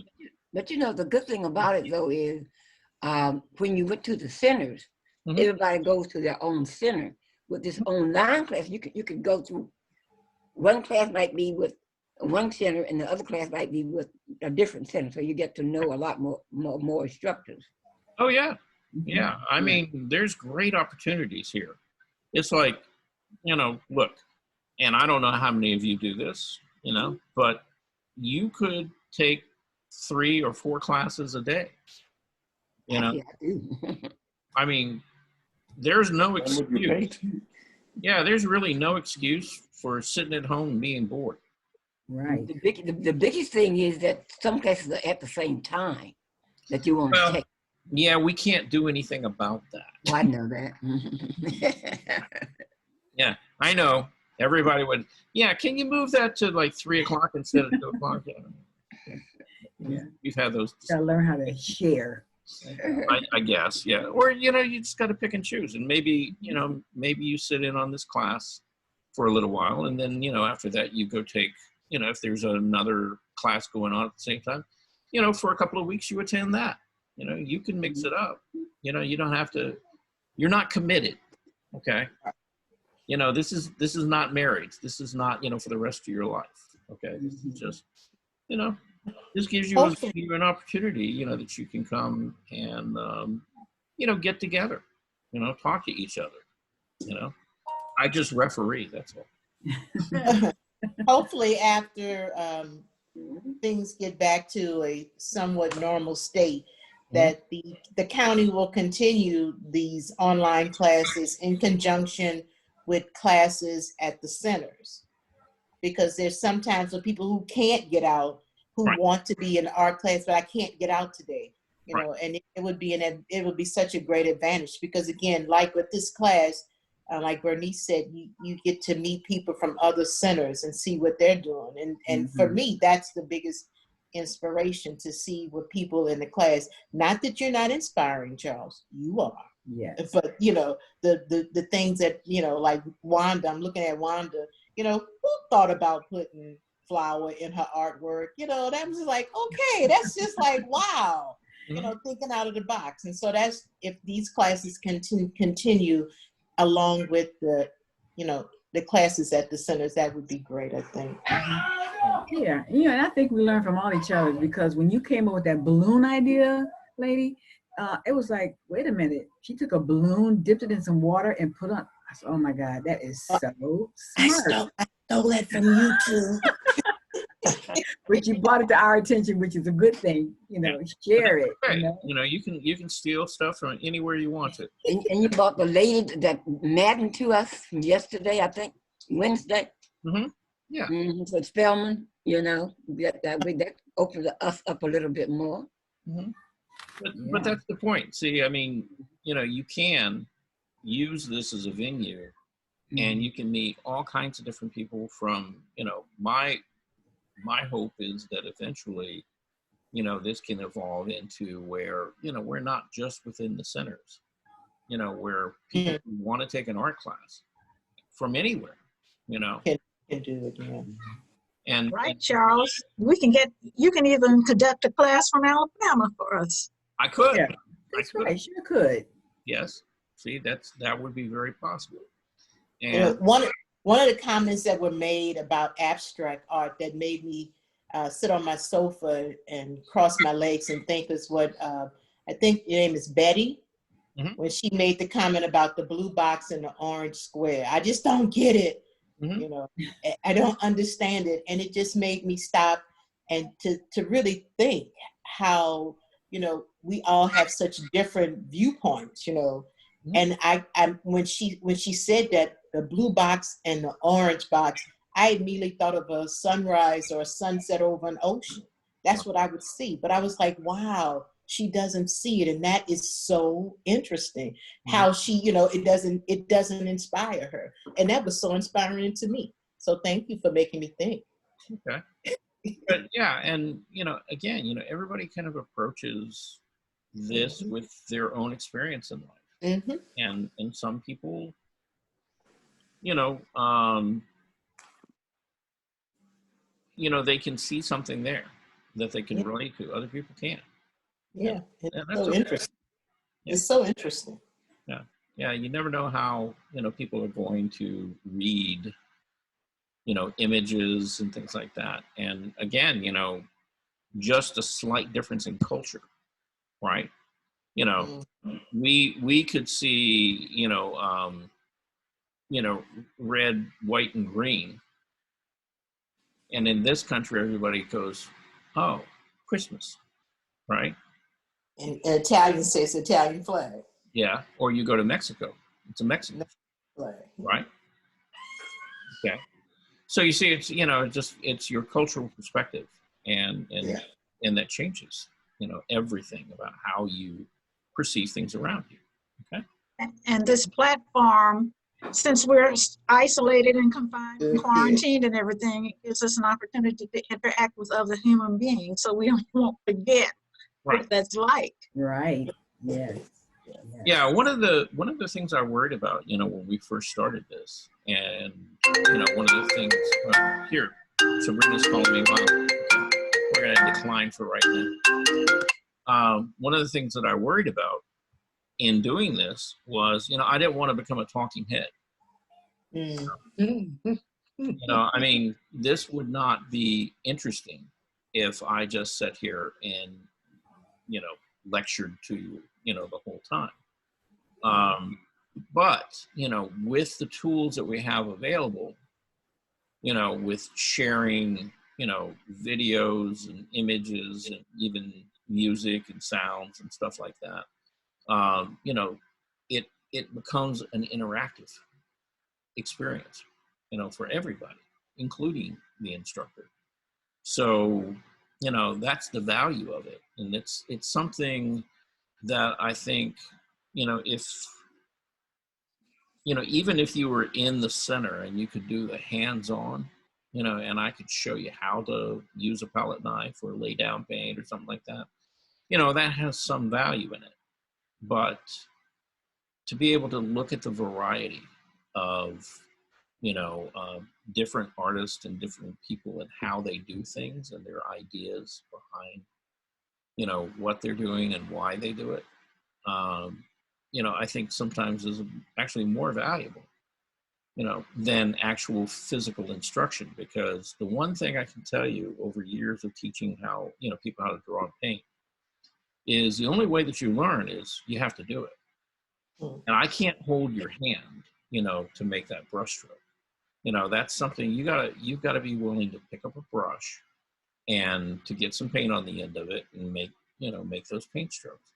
But you know, the good thing about it though is when you went to the centers, everybody goes to their own center. With this online class, you could go through, one class might be with one center and the other class might be with a different center. So you get to know a lot more instructors. Oh yeah. Yeah. I mean, there's great opportunities here. It's like, you know, look, and I don't know how many of you do this, you know, but you could take 3 or 4 classes a day. You know, I mean, there's no excuse. Yeah, there's really no excuse for sitting at home and being bored. Right. The biggest thing is that some classes are at the same time that you want to take. Yeah, we can't do anything about that. Well, I know that. Yeah, I know. Everybody would, yeah, can you move that to like 3 o'clock instead of 2 o'clock? Yeah. We've had those. Gotta learn how to share. I guess, yeah. Or, you know, you just got to pick and choose. And maybe, you know, maybe you sit in on this class for a little while. And then, you know, after that, you go take, you know, if there's another class going on at the same time, you know, for a couple of weeks, you attend that. You know, you can mix it up. You know, you don't have to, you're not committed. Okay. You know, this is not marriage. This is not, you know, for the rest of your life. Okay. This is just, you know, this gives you an opportunity, you know, that you can come and, you know, get together, you know, talk to each other, you know. I just referee, that's all. Hopefully after things get back to a somewhat normal state, that the county will continue these online classes in conjunction with classes at the centers. Because there's sometimes for people who can't get out, who want to be in art class, but I can't get out today, you know, and it would be such a great advantage because again, like with this class, like Bernice said, you get to meet people from other centers and see what they're doing. And for me, that's the biggest inspiration, to see what people in the class, not that you're not inspiring, Charles, you are. Yes. But you know, the things that, you know, like Wanda, I'm looking at Wanda, you know, who thought about putting flower in her artwork? You know, that was like, okay, that's just like, wow, you know, thinking out of the box. And so that's, if these classes continue along with the, you know, the classes at the centers, that would be great, I think. Yeah, you know, and I think we learn from all each other, because when you came up with that balloon idea, lady, it was like, wait a minute, she took a balloon, dipped it in some water and put on, I said, oh my God, that is so smart. I stole that from you too. But you brought it to our attention, which is a good thing, you know, share it. Right. You know? You can steal stuff from anywhere you want to. And you brought the lady that Madden to us yesterday, I think, Wednesday. Yeah. So Spellman, you know, that opened us up a little bit more. But that's the point. See, I mean, you know, you can use this as a venue and you can meet all kinds of different people from, you know, my hope is that eventually, you know, this can evolve into where, you know, we're not just within the centers, you know, where people who want to take an art class from anywhere, you know. Can do it, yeah. And right, Charles. You can even conduct a class from Alabama for us. I could. Yeah, that's right. Sure could. Yes. See, that would be very possible. And you know, one of the comments that were made about abstract art that made me sit on my sofa and cross my legs and think is what, I think your name is Betty, when she made the comment about the blue box and the orange square. I just don't get it. You know, I don't understand it. And it just made me stop and to really think how, you know, we all have such different viewpoints, you know. And I when she said that, the blue box and the orange box, I immediately thought of a sunrise or a sunset over an ocean. That's what I would see. But I was like, wow, she doesn't see it. And that is so interesting how she, you know, it doesn't inspire her. And that was so inspiring to me. So thank you for making me think. Okay. But yeah, and you know, again, you know, everybody kind of approaches this with their own experience in life. And some people, you know, they can see something there that they can relate to. Other people can't. Yeah, and it's that's so okay. interesting. It's so interesting. Yeah, yeah. You never know how, you know, people are going to read, you know, images and things like that. And again, you know, just a slight difference in culture, right? You know, we could see, you know, red, white, and green. And in this country, everybody goes, oh, Christmas, right? And Italian says Italian flag. Yeah. Or you go to Mexico, it's a Mexican flag, right? Okay. So you see, it's, you know, it's your cultural perspective, and that changes, you know, everything about how you perceive things around you. Okay. And this platform, since we're isolated and confined and quarantined and everything, it gives us an opportunity to interact with other human beings, so we won't forget what that's like. Right. Yes. Yeah. One of the things I worried about, you know, when we first started this, and you know, one of the things here, Sabrina's calling me. Wow. We're gonna decline for right now. One of the things that I worried about in doing this was, you know, I didn't want to become a talking head. You know, I mean, this would not be interesting if I just sat here and, you know, lectured to you, you know, the whole time. But, you know, with the tools that we have available, you know, with sharing, you know, videos and images and even music and sounds and stuff like that, you know, it becomes an interactive experience, you know, for everybody, including the instructor. So, you know, that's the value of it. And it's something that I think, you know, if, you know, even if you were in the center and you could do the hands-on, you know, and I could show you how to use a palette knife or lay down paint or something like that, you know, that has some value in it. But to be able to look at the variety of, you know, different artists and different people and how they do things and their ideas behind, you know, what they're doing and why they do it, you know, I think sometimes is actually more valuable, you know, than actual physical instruction. Because the one thing I can tell you over years of teaching how, you know, people how to draw and paint is the only way that you learn is you have to do it. And I can't hold your hand, you know, to make that brush stroke. You know, that's something you've got to be willing to pick up a brush and to get some paint on the end of it and make those paint strokes.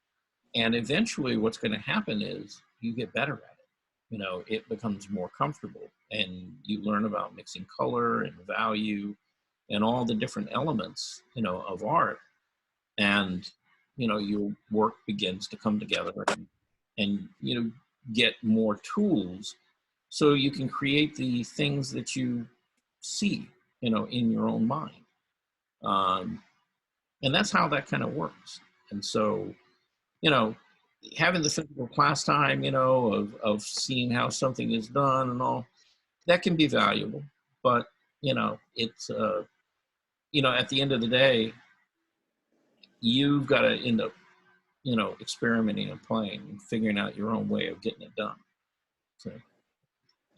And eventually what's going to happen is you get better at it. You know, it becomes more comfortable and you learn about mixing color and value and all the different elements, you know, of art. And, you know, your work begins to come together and you know, get more tools so you can create the things that you see, you know, in your own mind. And that's how that kind of works. And so, you know, having the physical class time, you know, of seeing how something is done and all, that can be valuable. But, you know, it's, you know, at the end of the day, you've got to end up, you know, experimenting and playing and figuring out your own way of getting it done. So,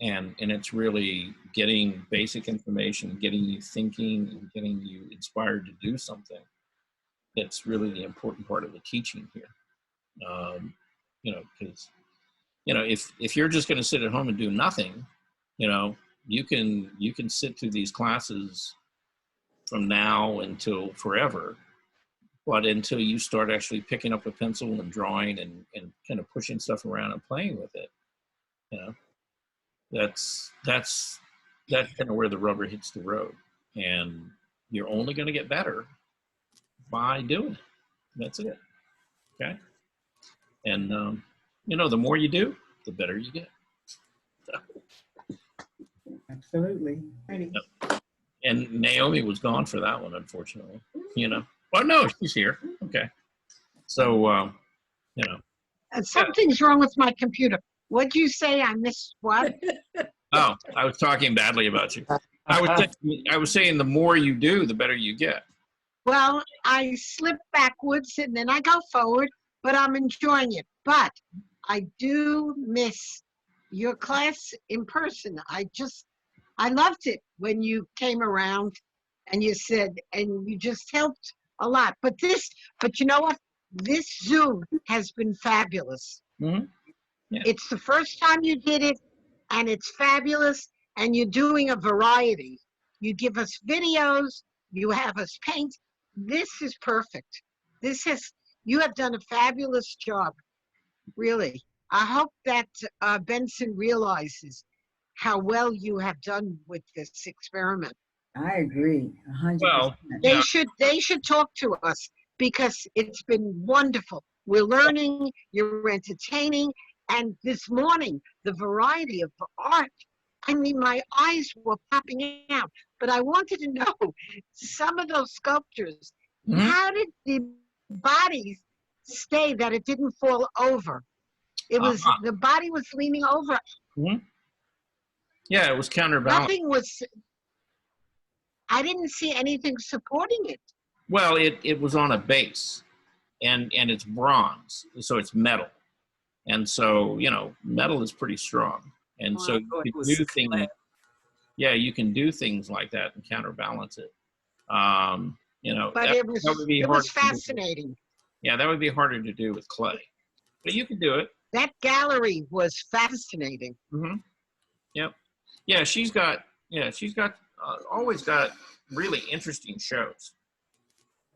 And it's really getting basic information, getting you thinking, and getting you inspired to do something. That's really the important part of the teaching here. You know, because, you know, if you're just going to sit at home and do nothing, you know, you can sit through these classes from now until forever. But until you start actually picking up a pencil and drawing and kind of pushing stuff around and playing with it, you know, that's kind of where the rubber hits the road. And you're only going to get better by doing it. That's it. Okay. And, you know, the more you do, the better you get. So. Absolutely. Yep. And Naomi was gone for that one, unfortunately, you know. Well, no, she's here. Okay. So, you know. Something's wrong with my computer. What'd you say? I missed what? Oh, I was talking badly about you. I was saying the more you do, the better you get. Well, I slip backwards and then I go forward, but I'm enjoying it. But I do miss your class in person. I loved it when you came around and you said, and you just helped a lot. But you know what? This Zoom has been fabulous. Mm-hmm. Yeah. It's the first time you did it, and it's fabulous, and you're doing a variety. You give us videos, you have us paint. This is perfect. You have done a fabulous job, really. I hope that Benson realizes how well you have done with this experiment. I agree, 100%. Well, they should talk to us because it's been wonderful. We're learning, you're entertaining, and this morning, the variety of art. I mean, my eyes were popping out, but I wanted to know some of those sculptures, how did the bodies stay that it didn't fall over? It was, the body was leaning over. Mm-hmm. Yeah, it was counterbalanced. I didn't see anything supporting it. Well, it was on a base, and it's bronze, so it's metal. And so, you know, metal is pretty strong. And so you can do things, you can do things like that and counterbalance it. You know, but it was fascinating. Yeah, that would be harder to do with clay. But you can do it. That gallery was fascinating. Mm-hmm. Yep. Yeah, she's got always got really interesting shows.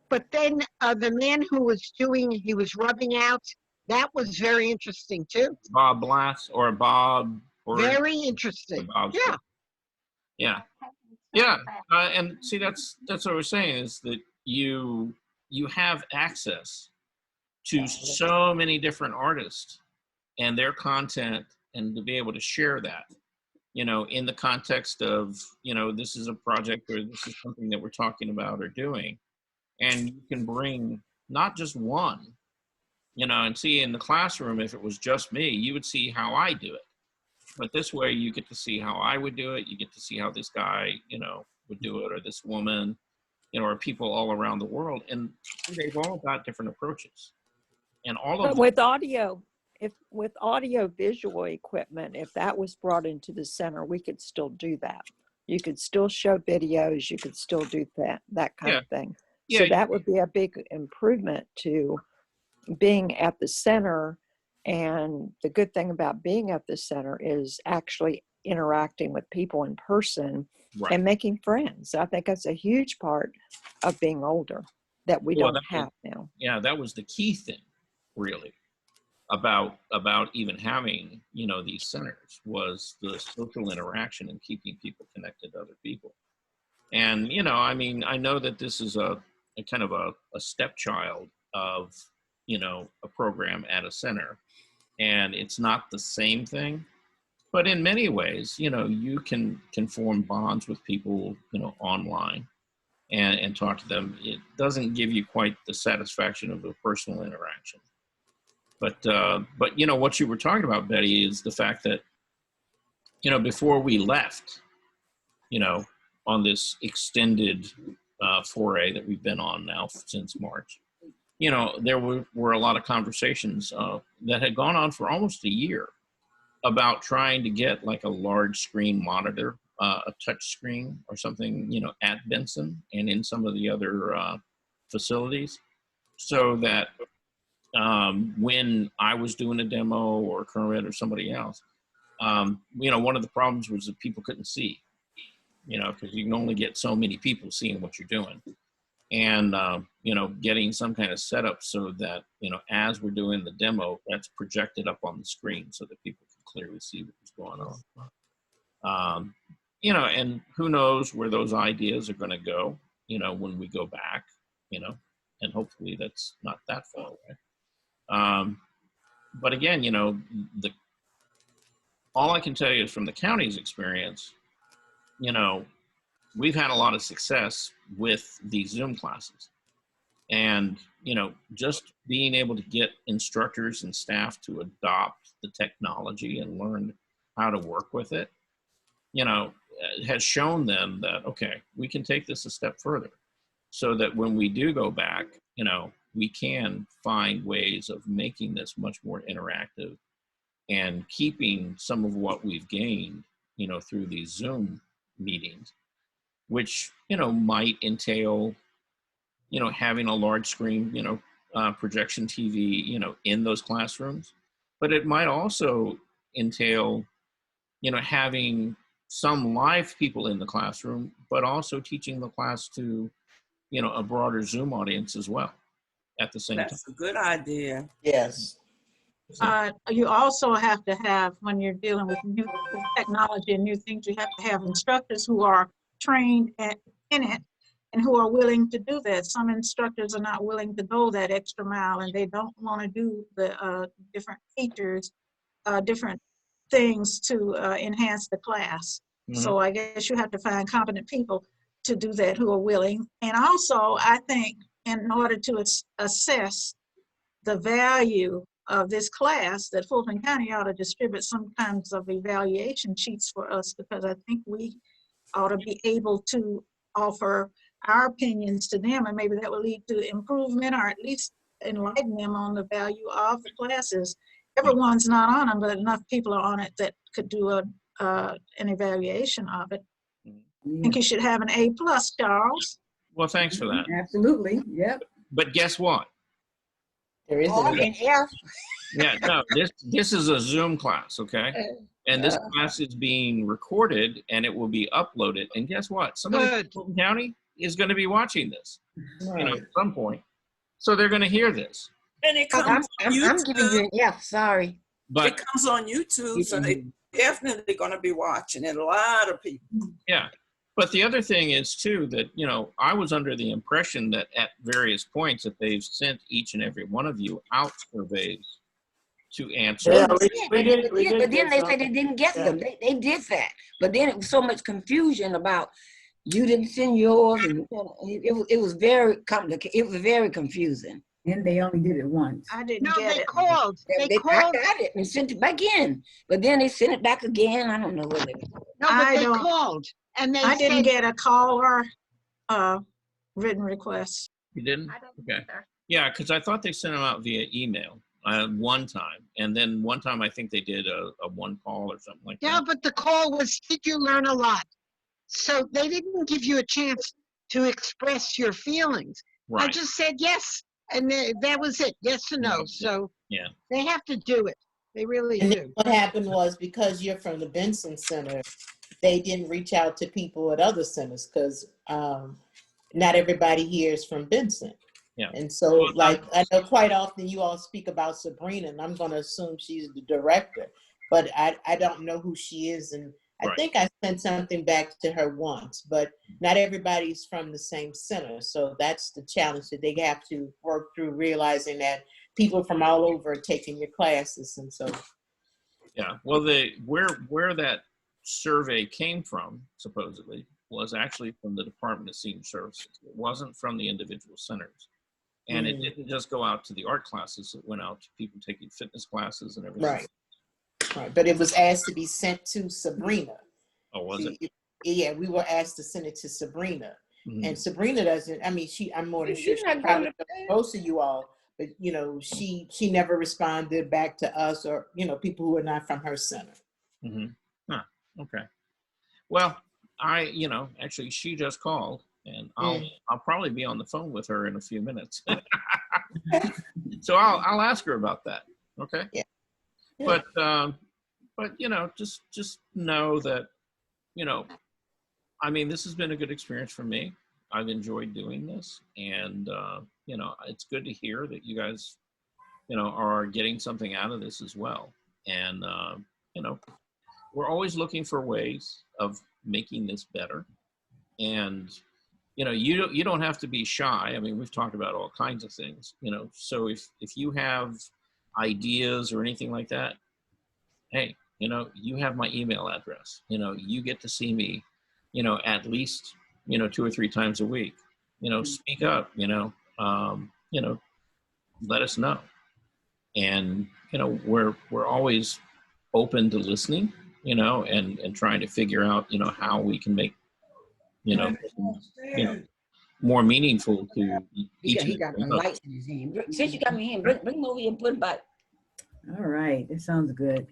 But then the man who was he was rubbing out, that was very interesting too. Bob Blass or Bob. Very interesting. Yeah. Yeah. And see, that's what I was saying is that you have access to so many different artists and their content, and to be able to share that, you know, in the context of, you know, this is a project or this is something that we're talking about or doing. And you can bring not just one, you know, and see in the classroom, if it was just me, you would see how I do it. But this way you get to see how I would do it. You get to see how this guy, you know, would do it, or this woman, you know, or people all around the world. And they've all got different approaches. And all of them. With audio, with audio visual equipment, if that was brought into the center, we could still do that. You could still show videos. You could still do that kind of thing. Yeah. So that would be a big improvement to being at the center. And the good thing about being at the center is actually interacting with people in person and making friends. I think that's a huge part of being older that we don't have now. Yeah, that was the key thing, really, about even having, you know, these centers, was the social interaction and keeping people connected to other people. And, you know, I mean, I know that this is a kind of a stepchild of, you know, a program at a center, and it's not the same thing, but in many ways, you know, you can form bonds with people, you know, online and talk to them. It doesn't give you quite the satisfaction of a personal interaction. But you know, what you were talking about, Betty, is the fact that, you know, before we left, you know, on this extended foray that we've been on now since March, you know, there were a lot of conversations that had gone on for almost a year about trying to get like a large screen monitor, a touch screen or something, you know, at Benson and in some of the other facilities, so that when I was doing a demo or Kermit or somebody else, you know, one of the problems was that people couldn't see, you know, because you can only get so many people seeing what you're doing. And, you know, getting some kind of setup so that, you know, as we're doing the demo, that's projected up on the screen so that people can clearly see what's going on. You know, and who knows where those ideas are going to go, you know, when we go back, you know, and hopefully that's not that far away. But again, you know, all I can tell you is from the county's experience, you know, we've had a lot of success with these Zoom classes. And, you know, just being able to get instructors and staff to adopt the technology and learn how to work with it, you know, has shown them that, okay, we can take this a step further so that when we do go back, you know, we can find ways of making this much more interactive and keeping some of what we've gained, you know, through these Zoom meetings, which, you know, might entail, you know, having a large screen, you know, projection TV, you know, in those classrooms. But it might also entail, you know, having some live people in the classroom, but also teaching the class to, you know, a broader Zoom audience as well at the same time. That's a good idea. Yes. You also have to have, when you're dealing with new technology and new things, you have to have instructors who are trained in it and who are willing to do that. Some instructors are not willing to go that extra mile, and they don't want to do the different features, different things to enhance the class. Mm-hmm. So I guess you have to find competent people to do that who are willing. And also, I think in order to assess the value of this class, that Fulton County ought to distribute some kinds of evaluation sheets for us, because I think we ought to be able to offer our opinions to them, and maybe that will lead to improvement or at least enlighten them on the value of the classes. Everyone's not on them, but enough people are on it that could do an evaluation of it. I think you should have an A+, Charles. Well, thanks for that. Absolutely. Yep. But guess what? There is Or an F. Yeah, no, this is a Zoom class, okay? And this class is being recorded and it will be uploaded. And guess what? Somebody from Fulton County is going to be watching this, you know, at some point. So they're going to hear this. And it comes I'm giving you an F, sorry. But it comes on YouTube, so they definitely going to be watching it. A lot of people. yeah. But the other thing is too that, you know, I was under the impression that at various points that they've sent each and every one of you out surveys to answer. Yeah, we did, but then they said they didn't get them. They did that. But then it was so much confusion about you didn't send yours. And it was very complicated. It was very confusing. And they only did it once. I didn't No, get they it. called. I got it and sent it back in. But then they sent it back again. I don't know what they No, but they called. And they I didn't said, get a call or written request. You didn't? I didn't Okay. either. Yeah, because I thought they sent them out via email one time. And then one time I think they did a one call or something like yeah, that. but the call was, did you learn a lot? So they didn't give you a chance to express your feelings. I Right. just said yes. And that was it, yes or no. So Yeah. they have to do it. They really And do. then what happened was, because you're from the Benson Center, they didn't reach out to people at other centers because not everybody here is from Benson. Yeah. And so, like, I know quite often you all speak about Sabrina, and I'm going to assume she's the director, but I don't know who she is. And I Right. think I sent something back to her once, but not everybody's from the same center. So that's the challenge that they have to work through, realizing that people from all over are taking your classes. And so, Yeah. Well, where that survey came from, supposedly, was actually from the Department of Senior Services. It wasn't from the individual centers. And it didn't just go out to the art classes. It went out to people taking fitness classes and everything. right. Right. But it was asked to be sent to Sabrina. Oh, was it? Yeah, we were asked to send it to Sabrina. Mhm. And Sabrina doesn't, I mean, I'm more than sure You're she not probably going knows most of you all, but she never responded back to us or people who are not from her center. Mm-hmm. Huh. Okay. Well, actually, she just called, and I'll probably be on the phone with her in a few minutes. So I'll ask her about that. Okay. Yeah. But just know that, this has been a good experience for me. I've enjoyed doing this, and it's good to hear that you guys, are getting something out of this as well. And we're always looking for ways of making this better. And you don't have to be shy. We've talked about all kinds of things. So if you have ideas or anything like that, hey, you have my email address. You get to see me, at least 2 or 3 times a week. Speak up. Let us know. And we're always open to listening. And trying to figure out how we can make more meaningful to each He got of the us. lights in his hand. Since you got me hand, bring him over here and put him back. All right, that sounds good.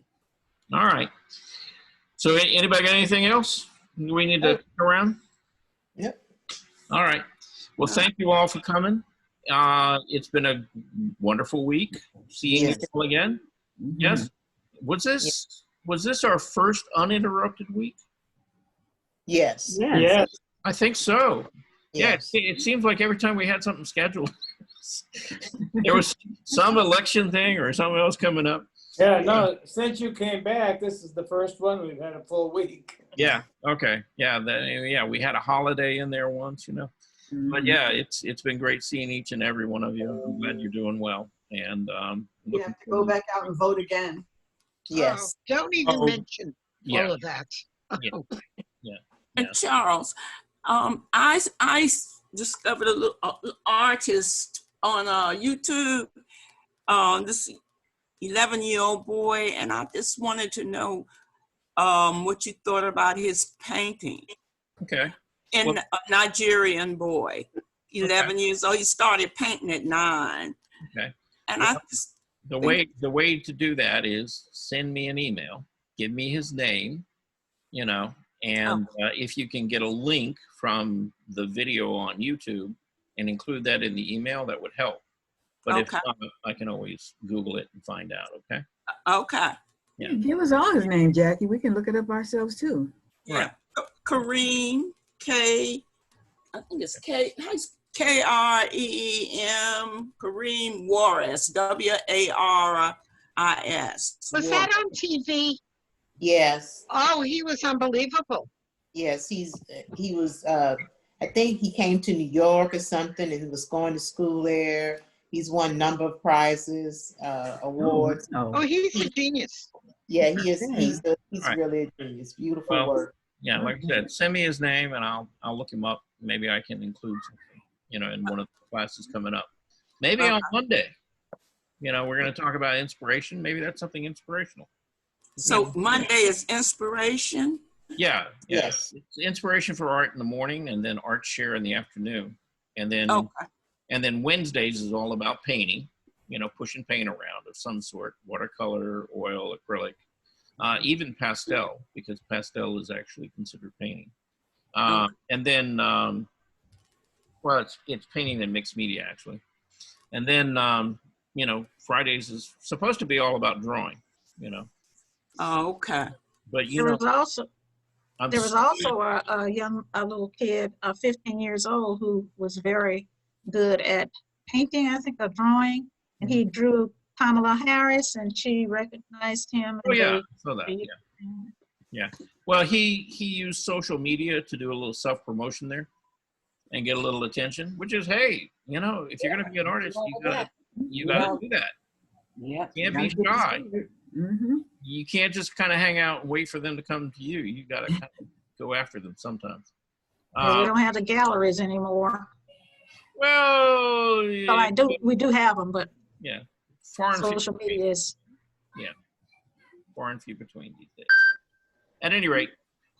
All right. So anybody got anything else we need to go around? Yep. All right. Well, thank you all for coming. It's been a wonderful week seeing you all again. Yes. Was this our first uninterrupted week? Yes. Yes. I think so. Yes. Yeah, it seems like every time we had something scheduled, there was some election thing or something else coming up. Yeah, no, since you came back, this is the first one we've had a full week. Yeah. Okay. Yeah. We had a holiday in there once, But yeah, it's been great seeing each and every one of you. I'm glad you're doing well. And We have to go back out and vote again. Yes. Oh, don't even mention yeah. all of that. Yeah. And Charles, I discovered a little artist on YouTube, this 11-year-old boy, and I just wanted to know what you thought about his painting. Okay. And a Nigerian boy, 11 years old. He started painting at 9. Okay. And Well, I just the way to do that is send me an email, give me his name, and if you can get a link from the video on YouTube and include that in the email, that would help. But if not, I can always Google it and find out. Okay. Okay. Yeah. Give us all his name, Jackie. We can look it up ourselves too. Yeah. Kareem I think it's K-R-E-E-M, Kareem Juarez, W-A-R-I-S. Was that on TV? Yes. Oh, he was unbelievable. Yes, he was. I think he came to New York or something, and he was going to school there. He's won a number of prizes, awards. Oh, he's a genius. Yeah, he is. He's Right. really a genius. Beautiful work. Yeah, like I said, send me his name and I'll look him up. Maybe I can include something, in one of the classes coming up. Maybe on Monday. We're going to talk about inspiration. Maybe that's something inspirational. So Monday is inspiration? Yeah. Yes. It's inspiration for art in the morning and then art share in the afternoon. And then Wednesdays is all about painting, pushing paint around of some sort, watercolor, oil, acrylic. Even pastel, because pastel is actually considered painting. And then, it's painting and mixed media, actually. And then, Fridays is supposed to be all about drawing, Oh, okay. But, There was also a little kid, 15 years old, who was very good at painting, I think, or drawing. And he drew Kamala Harris, and she recognized him. Oh, yeah, I saw that. Yeah. Well, he used social media to do a little self-promotion there and get a little attention, which is, hey, if you're going to be an artist, you gotta do that. Yeah. You can't be shy. Mm-hmm. You can't just kind of hang out and wait for them to come to you. You got to kind of go after them sometimes. We don't have the galleries anymore. Well, So we do have them, but yeah, far and social media is. Yeah, far and few between these days. At any rate,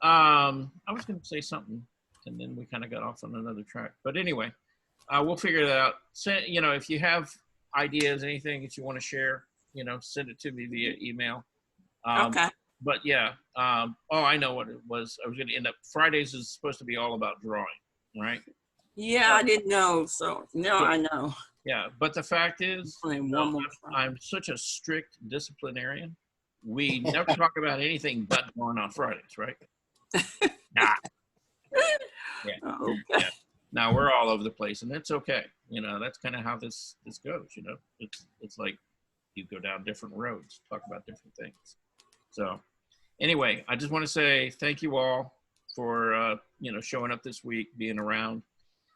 I was going to say something, and then we kind of got off on another track. But anyway, we'll figure that out. So, if you have ideas, anything that you want to share, send it to me via email. Okay. But yeah, I know what it was. I was going to end up, Fridays is supposed to be all about drawing, right? Yeah, I didn't know. So now I know. Yeah, but the fact is, Only one more I'm such a strict disciplinarian. We never talk about anything but drawing on Fridays, right? Nah. Yeah. Okay. Yeah. Now we're all over the place, and it's okay. That's kind of how this goes. It's like you go down different roads, talk about different things. So anyway, I just want to say thank you all for showing up this week, being around,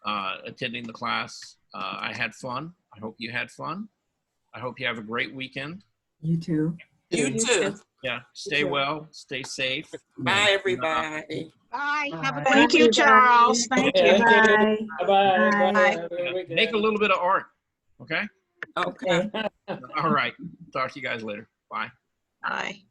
attending the class. I had fun. I hope you had fun. I hope you have a great weekend. You too. You too. Yeah. Stay well. Stay safe. Bye, everybody. Bye. Have a Thank you, Charles. Thank you. Bye. Bye. Bye. Make a little bit of art. Okay. Okay. All right. Talk to you guys later. Bye. Bye.